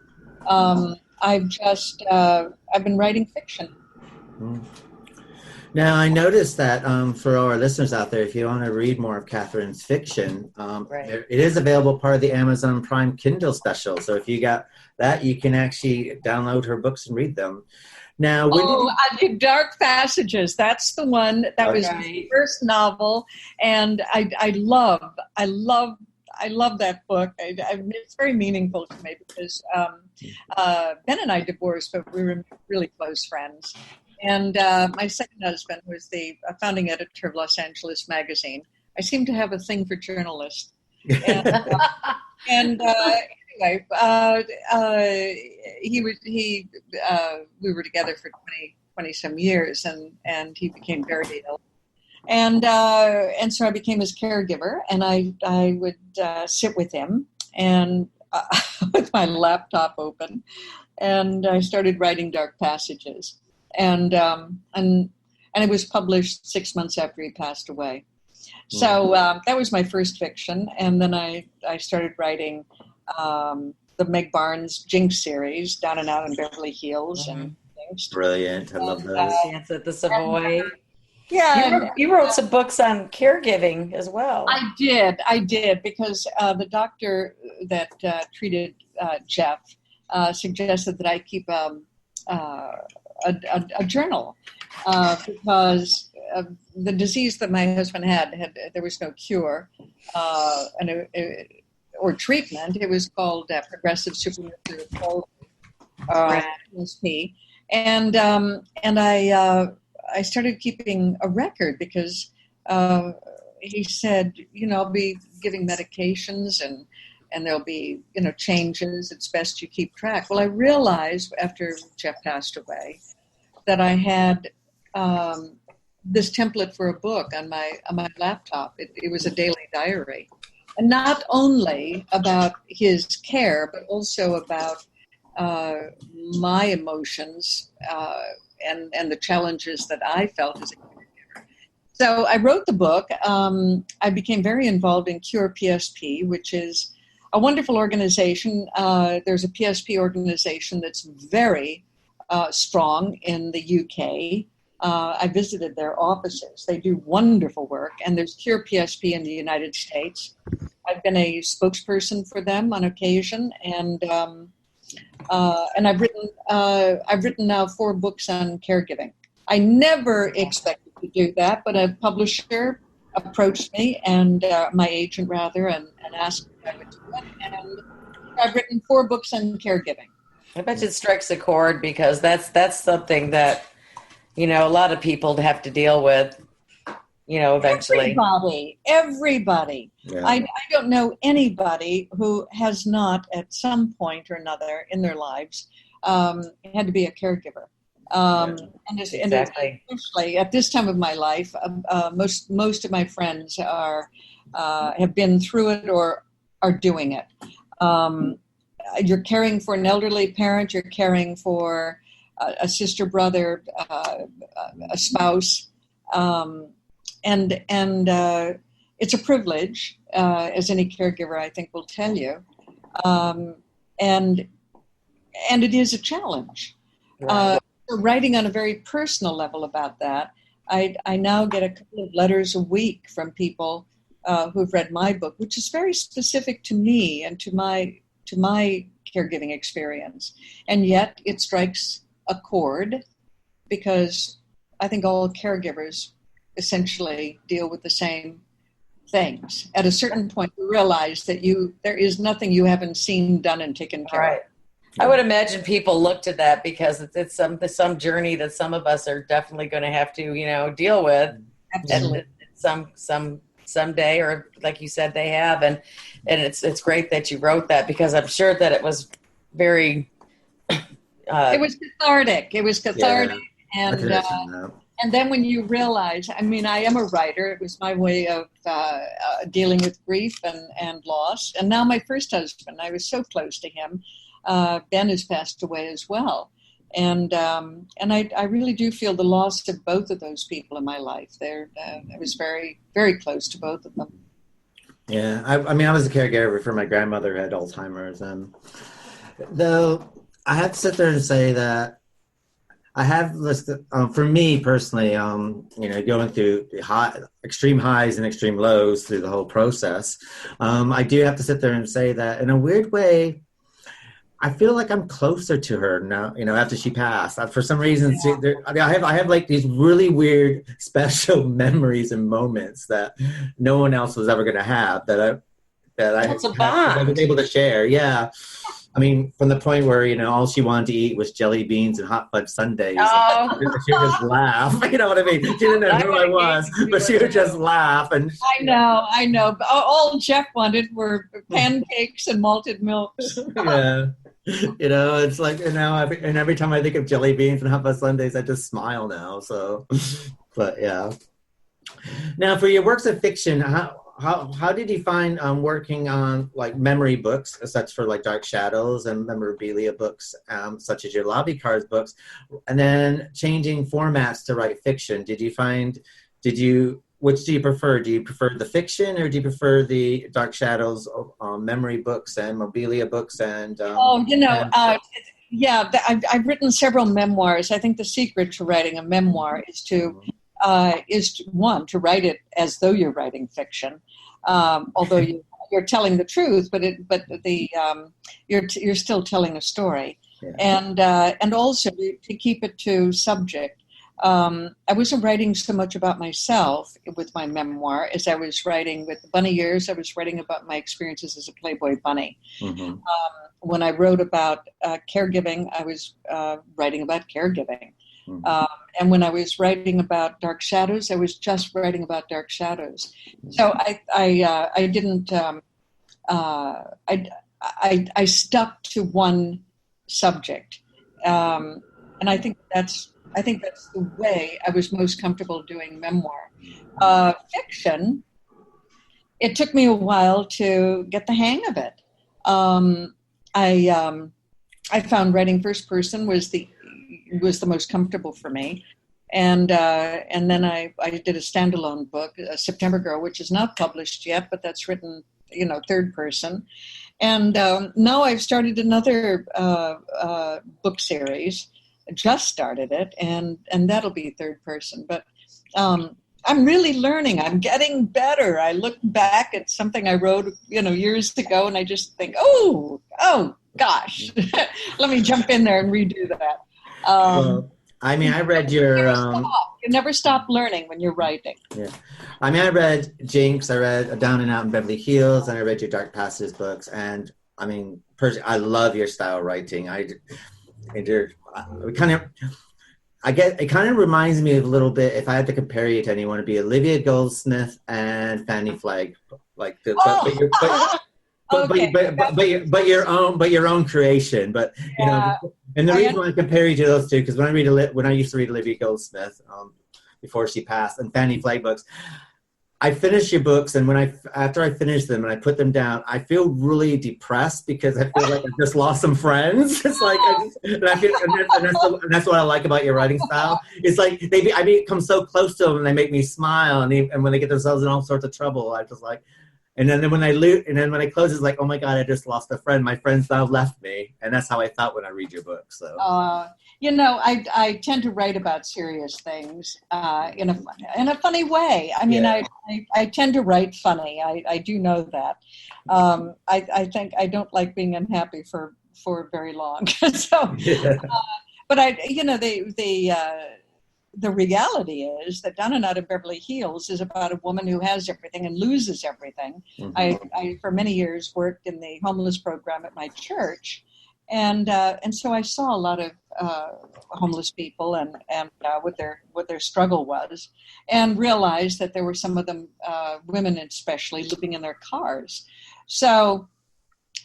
I've been writing fiction. Now, I noticed that for our listeners out there, if you want to read more of Kathryn's fiction, it is available part of the Amazon Prime Kindle special. So if you got that, you can actually download her books and read them. Now, Dark Passages. That's the one that was my first novel, and I love that book. It's very meaningful to me because Ben and I divorced, but we were really close friends. And my second husband was the founding editor of Los Angeles Magazine. I seem to have a thing for journalists. And anyway, we were together for 20 some years, and he became very ill. And so I became his caregiver, and I would sit with him and with my laptop open, and I started writing Dark Passages, and it was published 6 months after he passed away. So that was my first fiction, and then I started writing the Meg Barnes Jinx series, Down and Out in Beverly Hills, and things. Brilliant. I love those. Dance at the Savoy. Yeah, You wrote some books on caregiving as well. I did, because the doctor that treated Jeff suggested that I keep a journal because the disease that my husband had there was no cure or treatment. It was called progressive supranuclear palsy, PSP, and I started keeping a record because he said, I'll be giving medications and there'll be, changes. It's best you keep track. Well, I realized after Jeff passed away that I had this template for a book on my laptop. It was a daily diary, and not only about his care, but also about my emotions and the challenges that I felt as a caregiver. So I wrote the book. I became very involved in Cure PSP, which is a wonderful organization. There's a PSP organization that's very strong in the UK. I visited their offices. They do wonderful work, and there's Cure PSP in the United States. I've been a spokesperson for them on occasion, and I've written now 4 books on caregiving. I never expected to do that, but a publisher approached me, and my agent rather, and asked if I would do it. And I've written 4 books on caregiving. I bet it strikes a chord because that's something that a lot of people have to deal with. Eventually. Everybody. Yeah. I don't know anybody who has not, at some point or another in their lives, had to be a caregiver. And especially at this time of my life, most of my friends have been through it or are doing it. You're caring for an elderly parent. You're caring for a sister, brother, a spouse. And it's a privilege, as any caregiver I think will tell you, and it is a challenge. Right. Writing on a very personal level about that, I now get a couple of letters a week from people who've read my book, which is very specific to me and to my caregiving experience, and yet it strikes a chord because I think all caregivers essentially deal with the same things. At a certain point, you realize that there is nothing you haven't seen, done, and taken care of. I would imagine people look to that because it's some journey that some of us are definitely going to have to, deal with. Absolutely. And someday, or like you said, they have, and it's great that you wrote that because I'm sure that it was very. It was cathartic. Yeah. And then when you realize, I am a writer. It was my way of dealing with grief and loss. And now my first husband, I was so close to him. Ben has passed away as well. And I really do feel the loss of both of those people in my life. I was very, very close to both of them. Yeah, I was a caregiver for my grandmother who had Alzheimer's. Though I have to sit there and say that I have listed, for me personally, going through extreme highs and extreme lows through the whole process, I do have to sit there and say that in a weird way, I feel like I'm closer to her now, after she passed. For some reason, I have like these really weird, special memories and moments that no one else was ever going to have that I was able to share. Yeah. I mean, from the point where, all she wanted to eat was jelly beans and hot fudge sundaes. Oh. She would just laugh. You know what I mean? She didn't know who I was, but she would just laugh. And I know. But all Jeff wanted were pancakes and malted milks. Yeah. It's like, and every time I think of jelly beans and hot fudge sundaes, I just smile now. So, but yeah. Now, for your works of fiction, how did you find working on like memory books, such for like Dark Shadows, and memorabilia books, such as your lobby cards books, and then changing formats to write fiction? Which do you prefer? Do you prefer the fiction, or do you prefer the Dark Shadows memory books and memorabilia books? And I've written several memoirs. I think the secret to writing a memoir is to write it as though you're writing fiction, although you're telling the truth, but you're still telling a story, yeah. And also to keep it to subject. I wasn't writing so much about myself with my memoir as I was writing with the bunny years. I was writing about my experiences as a Playboy bunny. Mm-hmm. When I wrote about caregiving, I was writing about caregiving. Mm-hmm. And when I was writing about Dark Shadows, I was just writing about Dark Shadows. So I didn't. I stuck to one subject, and I think that's the way I was most comfortable doing memoir. Fiction, it took me a while to get the hang of it. I found writing first person was the most comfortable for me, and then I did a standalone book, September Girl, which is not published yet, but that's written third person, and now I've started another book series. Just started it, and that'll be third person. But I'm really learning. I'm getting better. I look back at something I wrote, years ago, and I just think, oh gosh, let me jump in there and redo that. I read your. You never stop learning when you're writing. Yeah, I read Jinx. I read Down and Out in Beverly Hills, and I read your Dark Passages books. And personally, I love your style of writing. It kind of reminds me of a little bit, if I had to compare you to anyone, it'd be Olivia Goldsmith and Fannie Flagg, but your own creation. But and the reason why I compare you to those two, because when I used to read Olivia Goldsmith before she passed, and Fannie Flagg books, I finished your books, and after I finished them and I put them down, I feel really depressed because I feel like I just lost some friends. It's like, and that's what I like about your writing style. It's like I become so close to them, and they make me smile, and when they get themselves in all sorts of trouble, I just like. And then when I close, it's like, oh my God, I just lost a friend. My friends now left me, and that's how I thought when I read your book. So, I tend to write about serious things in a funny way. I tend to write funny. I do know that. I think I don't like being unhappy for very long. So, but the reality is that Down and Out of Beverly Hills is about a woman who has everything and loses everything. Mm-hmm. I for many years worked in the homeless program at my church, and so I saw a lot of homeless people and what their struggle was, and realized that there were some of them, women especially, living in their cars. So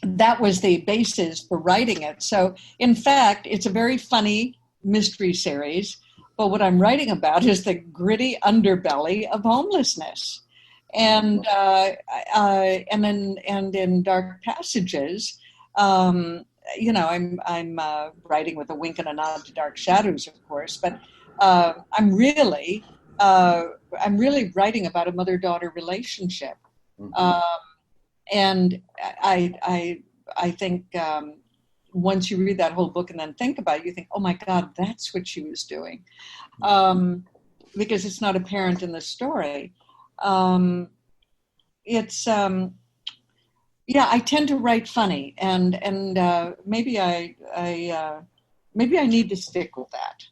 that was the basis for writing it. So in fact, it's a very funny mystery series. But what I'm writing about is the gritty underbelly of homelessness, and in Dark Passages, I'm writing with a wink and a nod to Dark Shadows, of course. But I'm really writing about a mother-daughter relationship, and I think. Once you read that whole book and then think about it, you think, oh my God, that's what she was doing. Because it's not apparent in the story. I tend to write funny, and maybe I need to stick with that.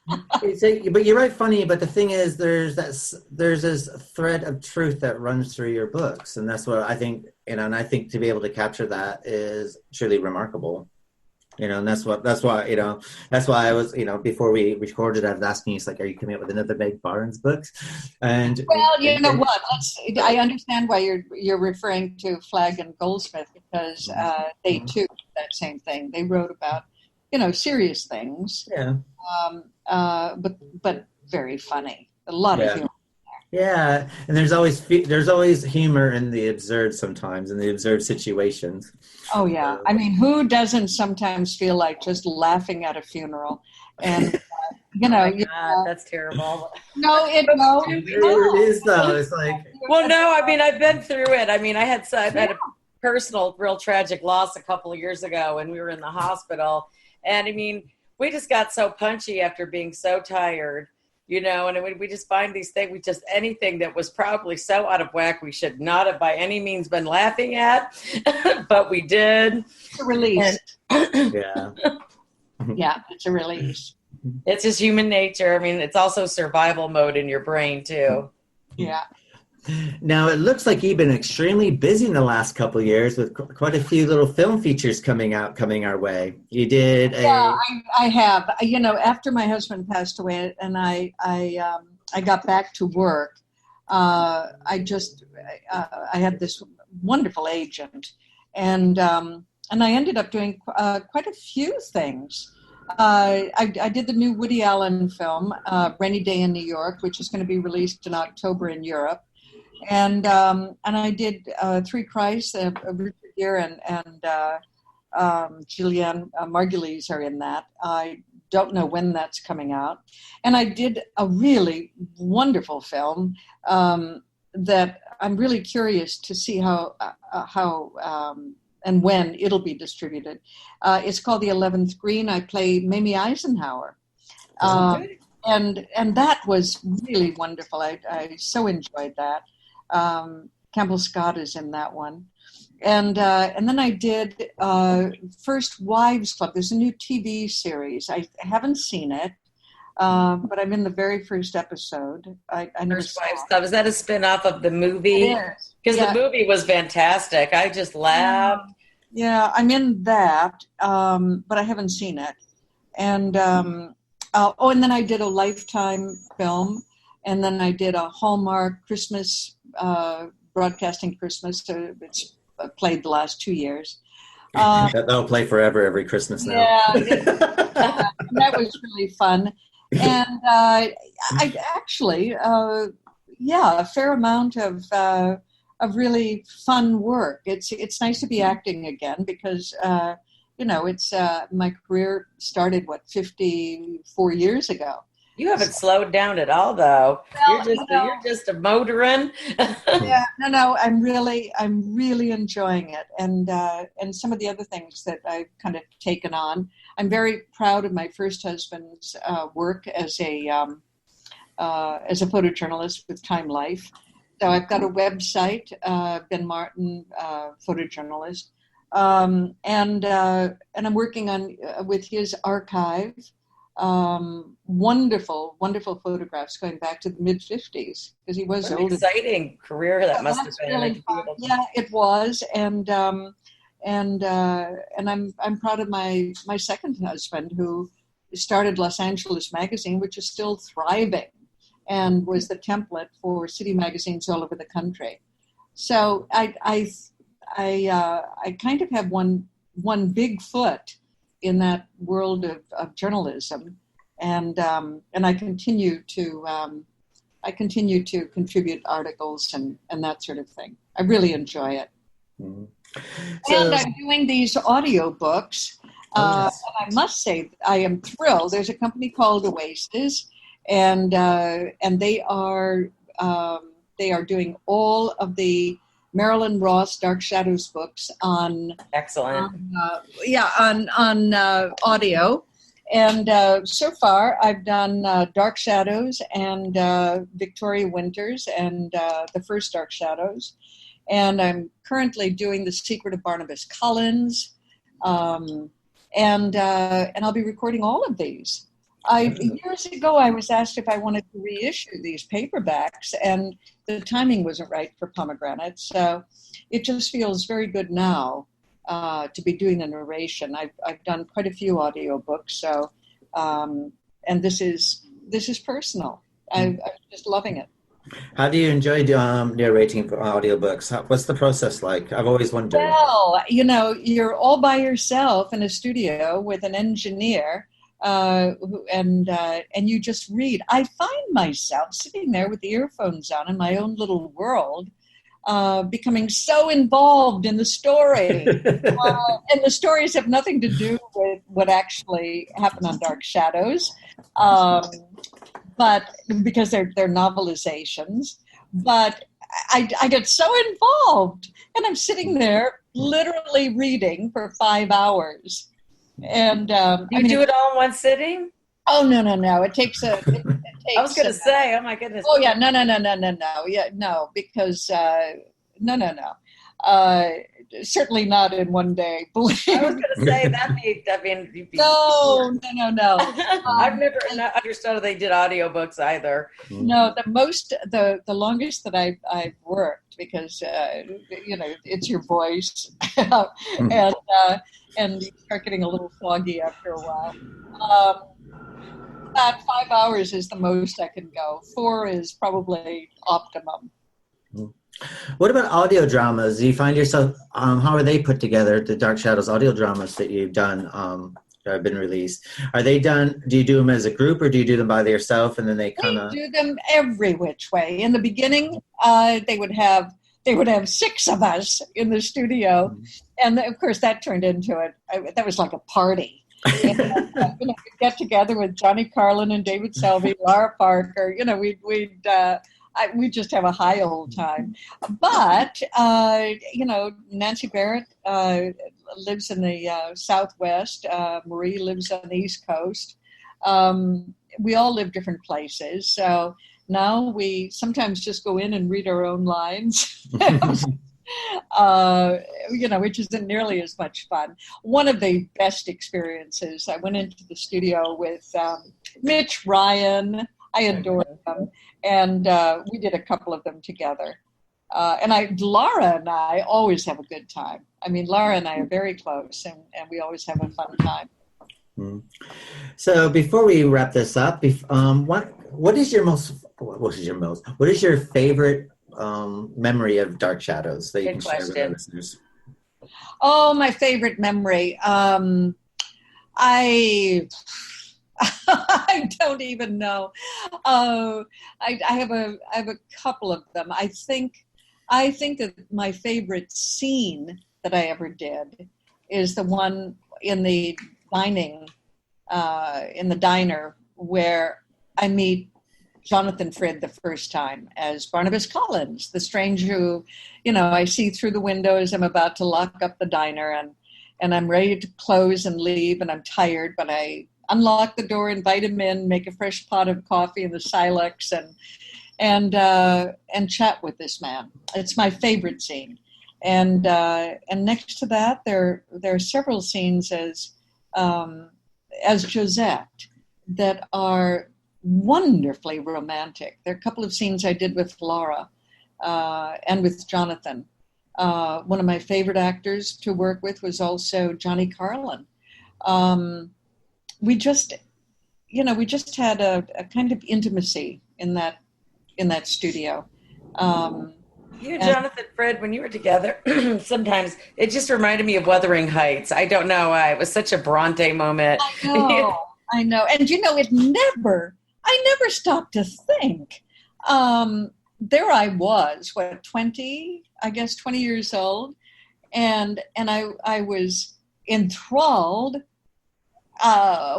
But you're right, funny. But the thing is, there's this thread of truth that runs through your books, and that's what I think. And I think to be able to capture that is truly remarkable. And that's why I was, before we recorded, I was asking you, like, are you coming up with another Meg Barnes book? And well, you know what? I understand why you're referring to Flagg and Goldsmith, because they too did that same thing. They wrote about, serious things. Yeah. But very funny. A lot of humor. Yeah, and there's always humor in the absurd sometimes, in the absurd situations. Oh yeah, I mean, who doesn't sometimes feel like just laughing at a funeral? And oh my God, that's terrible. No, it is though. It's like, well, no, I mean, I've been through it. I mean, I've had a personal, real tragic loss a couple of years ago when we were in the hospital, and I mean, we just got so punchy after being so tired. And we just find these things, anything that was probably so out of whack, we should not have by any means been laughing at, but we did. It's a release. Yeah. Yeah, it's a release. It's just human nature. I mean, it's also survival mode in your brain too. Yeah. Now, it looks like you've been extremely busy in the last couple of years with quite a few little film features coming our way. You did Yeah, I have. After my husband passed away and I got back to work, I had this wonderful agent, and I ended up doing quite a few things. I did the new Woody Allen film, Rainy Day in New York, which is going to be released in October in Europe. And I did Three Christ, Richard Gere and Julianne Margulies are in that. I don't know when that's coming out. And I did a really wonderful film that I'm really curious to see how and when it'll be distributed. It's called The 11th Green. I play Mamie Eisenhower. And that was really wonderful. I so enjoyed that. Campbell Scott is in that one. And then I did First Wives Club. There's a new TV series. I haven't seen it, but I'm in the very first episode. I never First Wives Club. Is that a spin-off of the movie? Because the movie was fantastic. I just laughed. Yeah, I'm in that, but I haven't seen it. And and then I did a Lifetime film, and then I did a Hallmark Christmas Broadcasting Christmas. So it's played the last 2 years. That'll play forever every Christmas now. Yeah, that was really fun. And I actually, a fair amount of really fun work. It's nice to be acting again because, it's my career started, 54 years ago. You haven't slowed down at all, though. You're just a motoring. Yeah, no, I'm really enjoying it, and some of the other things that I've kind of taken on. I'm very proud of my first husband's work as a photojournalist with Time Life. So I've got a website, Ben Martin, photojournalist, and I'm working on with his archive. Wonderful photographs going back to the mid-50s because he was what an older. Exciting career that must have been. Really fun. Yeah, it was, and I'm proud of my second husband who started Los Angeles Magazine, which is still thriving, and was the template for city magazines all over the country. So I kind of have one big foot in that world of journalism, and I continue to contribute articles and that sort of thing. I really enjoy it. Mm-hmm. And I'm doing these audio books. And I must say I am thrilled. There's a company called Oasis, and they are doing all of the Marilyn Ross Dark Shadows books on on audio. And so far I've done Dark Shadows and Victoria Winters and the first Dark Shadows, and I'm currently doing The Secret of Barnabas Collins, and I'll be recording all of these. Years ago, I was asked if I wanted to reissue these paperbacks, and the timing wasn't right for Pomegranate. So it just feels very good now to be doing the narration. I've done quite a few audiobooks, so and this is personal. I'm just loving it. How do you enjoy narrating for audiobooks? What's the process like? I've always wondered. Well, you're all by yourself in a studio with an engineer, and you just read. I find myself sitting there with the earphones on in my own little world, becoming so involved in the story. And the stories have nothing to do with what actually happened on Dark Shadows. But because they're novelizations, but I get so involved, and I'm sitting there literally reading for 5 hours. And you do it all in one sitting? Oh no! It takes a. It takes I was going to say, oh my goodness. Oh yeah, no. Yeah, no, because no. Certainly not in one day. Believe I was going to say you'd be no. I've never understood how they did audiobooks either. No, the longest that I've worked, because it's your voice, and you start getting a little foggy after a while. About 5 hours is the most I can go. 4 is probably optimum. What about audio dramas? Do you find yourself, how are they put together, the Dark Shadows audio dramas that you've done that have been released? Are they done, do you do them as a group, or do you do them by yourself and then they kind of... We do them every which way. In the beginning, they would have 6 of us in the studio. And of course that turned into that was like a party. And, we'd get together with Johnny Carlin and David Selby, Laura Parker, we just have a high old time. But, Nancy Barrett lives in the Southwest. Marie lives on the East Coast. We all live different places. So now we sometimes just go in and read our own lines, which isn't nearly as much fun. One of the best experiences, I went into the studio with Mitch Ryan. I adore them. And we did a couple of them together. Laura and I always have a good time. I mean, Laura and I are very close, and we always have a fun time. So before we wrap this up, what is your favorite memory of Dark Shadows that you can share with our listeners? Oh, my favorite memory. I don't even know. I have a couple of them. I think that my favorite scene that I ever did is the one in the diner where I meet Jonathan Frid the first time as Barnabas Collins, the stranger who, I see through the window as I'm about to lock up the diner, and I'm ready to close and leave, and I'm tired, but I unlock the door, invite him in, make a fresh pot of coffee in the Silex, and chat with this man. It's my favorite scene. And next to that, there are several scenes as Josette that are wonderfully romantic. There are a couple of scenes I did with Laura and with Jonathan. One of my favorite actors to work with was also Johnny Carlin. We just had a kind of intimacy in that studio. Jonathan Frid, when you were together, sometimes it just reminded me of Wuthering Heights. I don't know why. It was such a Bronte moment. I know. And I never stopped to think. There I was, 20 years old. And I was enthralled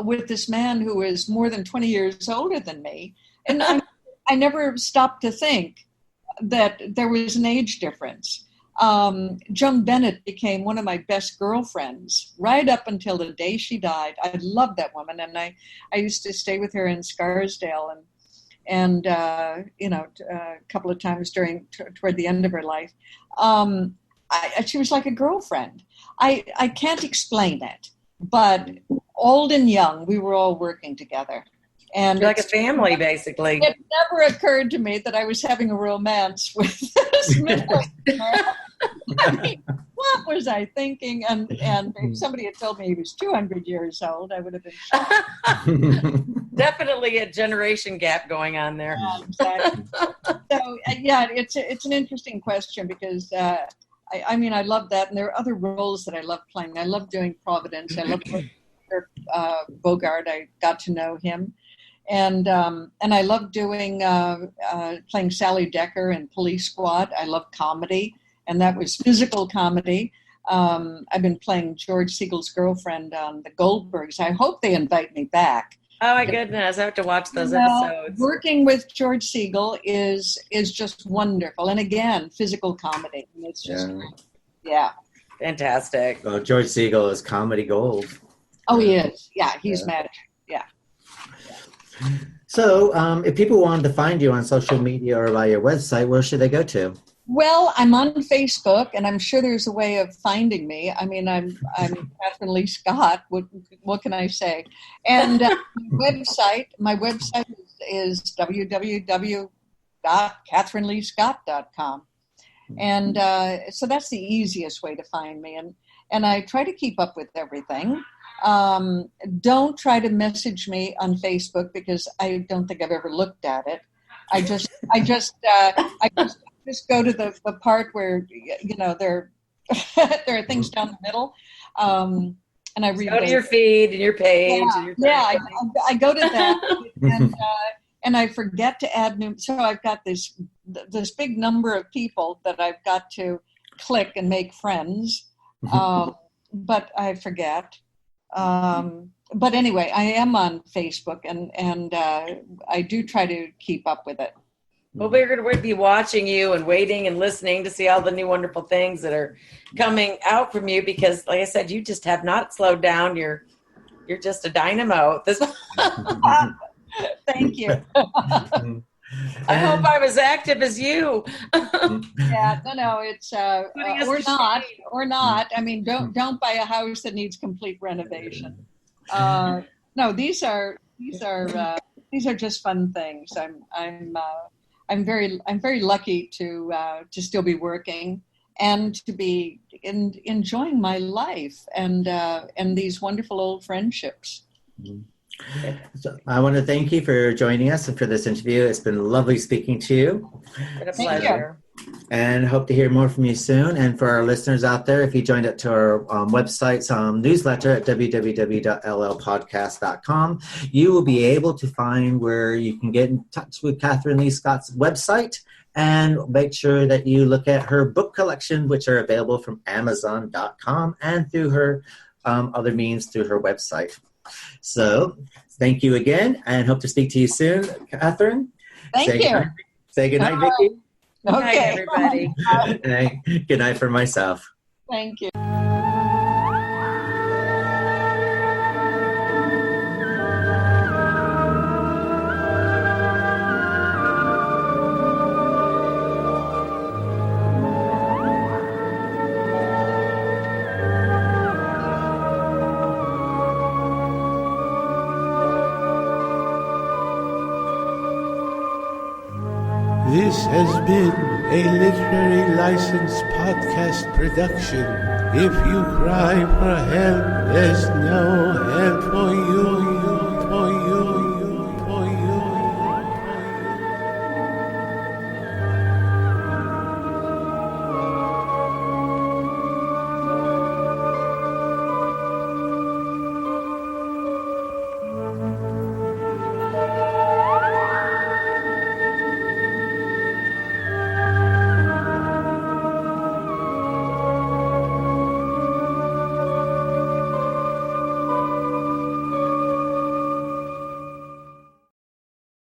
with this man who was more than 20 years older than me. And I never stopped to think that there was an age difference. Joan Bennett became one of my best girlfriends right up until the day she died. I loved that woman, and I used to stay with her in Scarsdale, and a couple of times toward the end of her life. She was like a girlfriend. I can't explain it, but old and young, we were all working together. And You're like a family, basically. It never occurred to me that I was having a romance with this middle man. I mean, what was I thinking? And if somebody had told me he was 200 years old, I would have been shocked. Definitely a generation gap going on there. Exactly. So, yeah, it's an interesting question because, I mean, I love that. And there are other roles that I love playing. I love doing Providence. I love Bogart. I got to know him. And I love doing playing Sally Decker in Police Squad. I love comedy, and that was physical comedy. I've been playing George Siegel's girlfriend on The Goldbergs. I hope they invite me back. Oh my goodness, I have to watch those episodes. Working with George Siegel is just wonderful, and again, physical comedy. And it's just fantastic. Well, George Siegel is comedy gold. Oh, he is. Yeah, he's magic. Yeah. So, if people wanted to find you on social media or by your website, where should they go to? Well, I'm on Facebook, and I'm sure there's a way of finding me. I mean, I'm Kathryn Leigh Scott. What can I say? And my website is www.kathrynleightscott.com. And so that's the easiest way to find me. And I try to keep up with everything. Don't try to message me on Facebook because I don't think I've ever looked at it. I just go to the part where, there are things down the middle. And I read. Go to your feed and your page. I go to that and I forget to add new. So I've got this big number of people that I've got to click and make friends. But I forget. But anyway, I am on Facebook and I do try to keep up with it. Well, we're going to be watching you and waiting and listening to see all the new wonderful things that are coming out from you because, like I said, you just have not slowed down. You're just a dynamo. Thank you. I hope I'm as active as you. Yeah, no, it's or not. I mean, don't buy a house that needs complete renovation. No, these are just fun things. I'm very lucky to still be working and to be enjoying my life and these wonderful old friendships. So I want to thank you for joining us and for this interview. It's been lovely speaking to you. It's been a pleasure. And hope to hear more from you soon. And for our listeners out there, if you joined up to our website's newsletter at www.llpodcast.com, you will be able to find where you can get in touch with Kathryn Leigh Scott's website and make sure that you look at her book collection, which are available from Amazon.com and through her other means through her website. So thank you again and hope to speak to you soon, Kathryn. Thank you. Say good night, Vicki. Good night, everybody. Good night for myself. Thank you. This has been a Literary License Podcast production. If you cry for help, there's no help for you.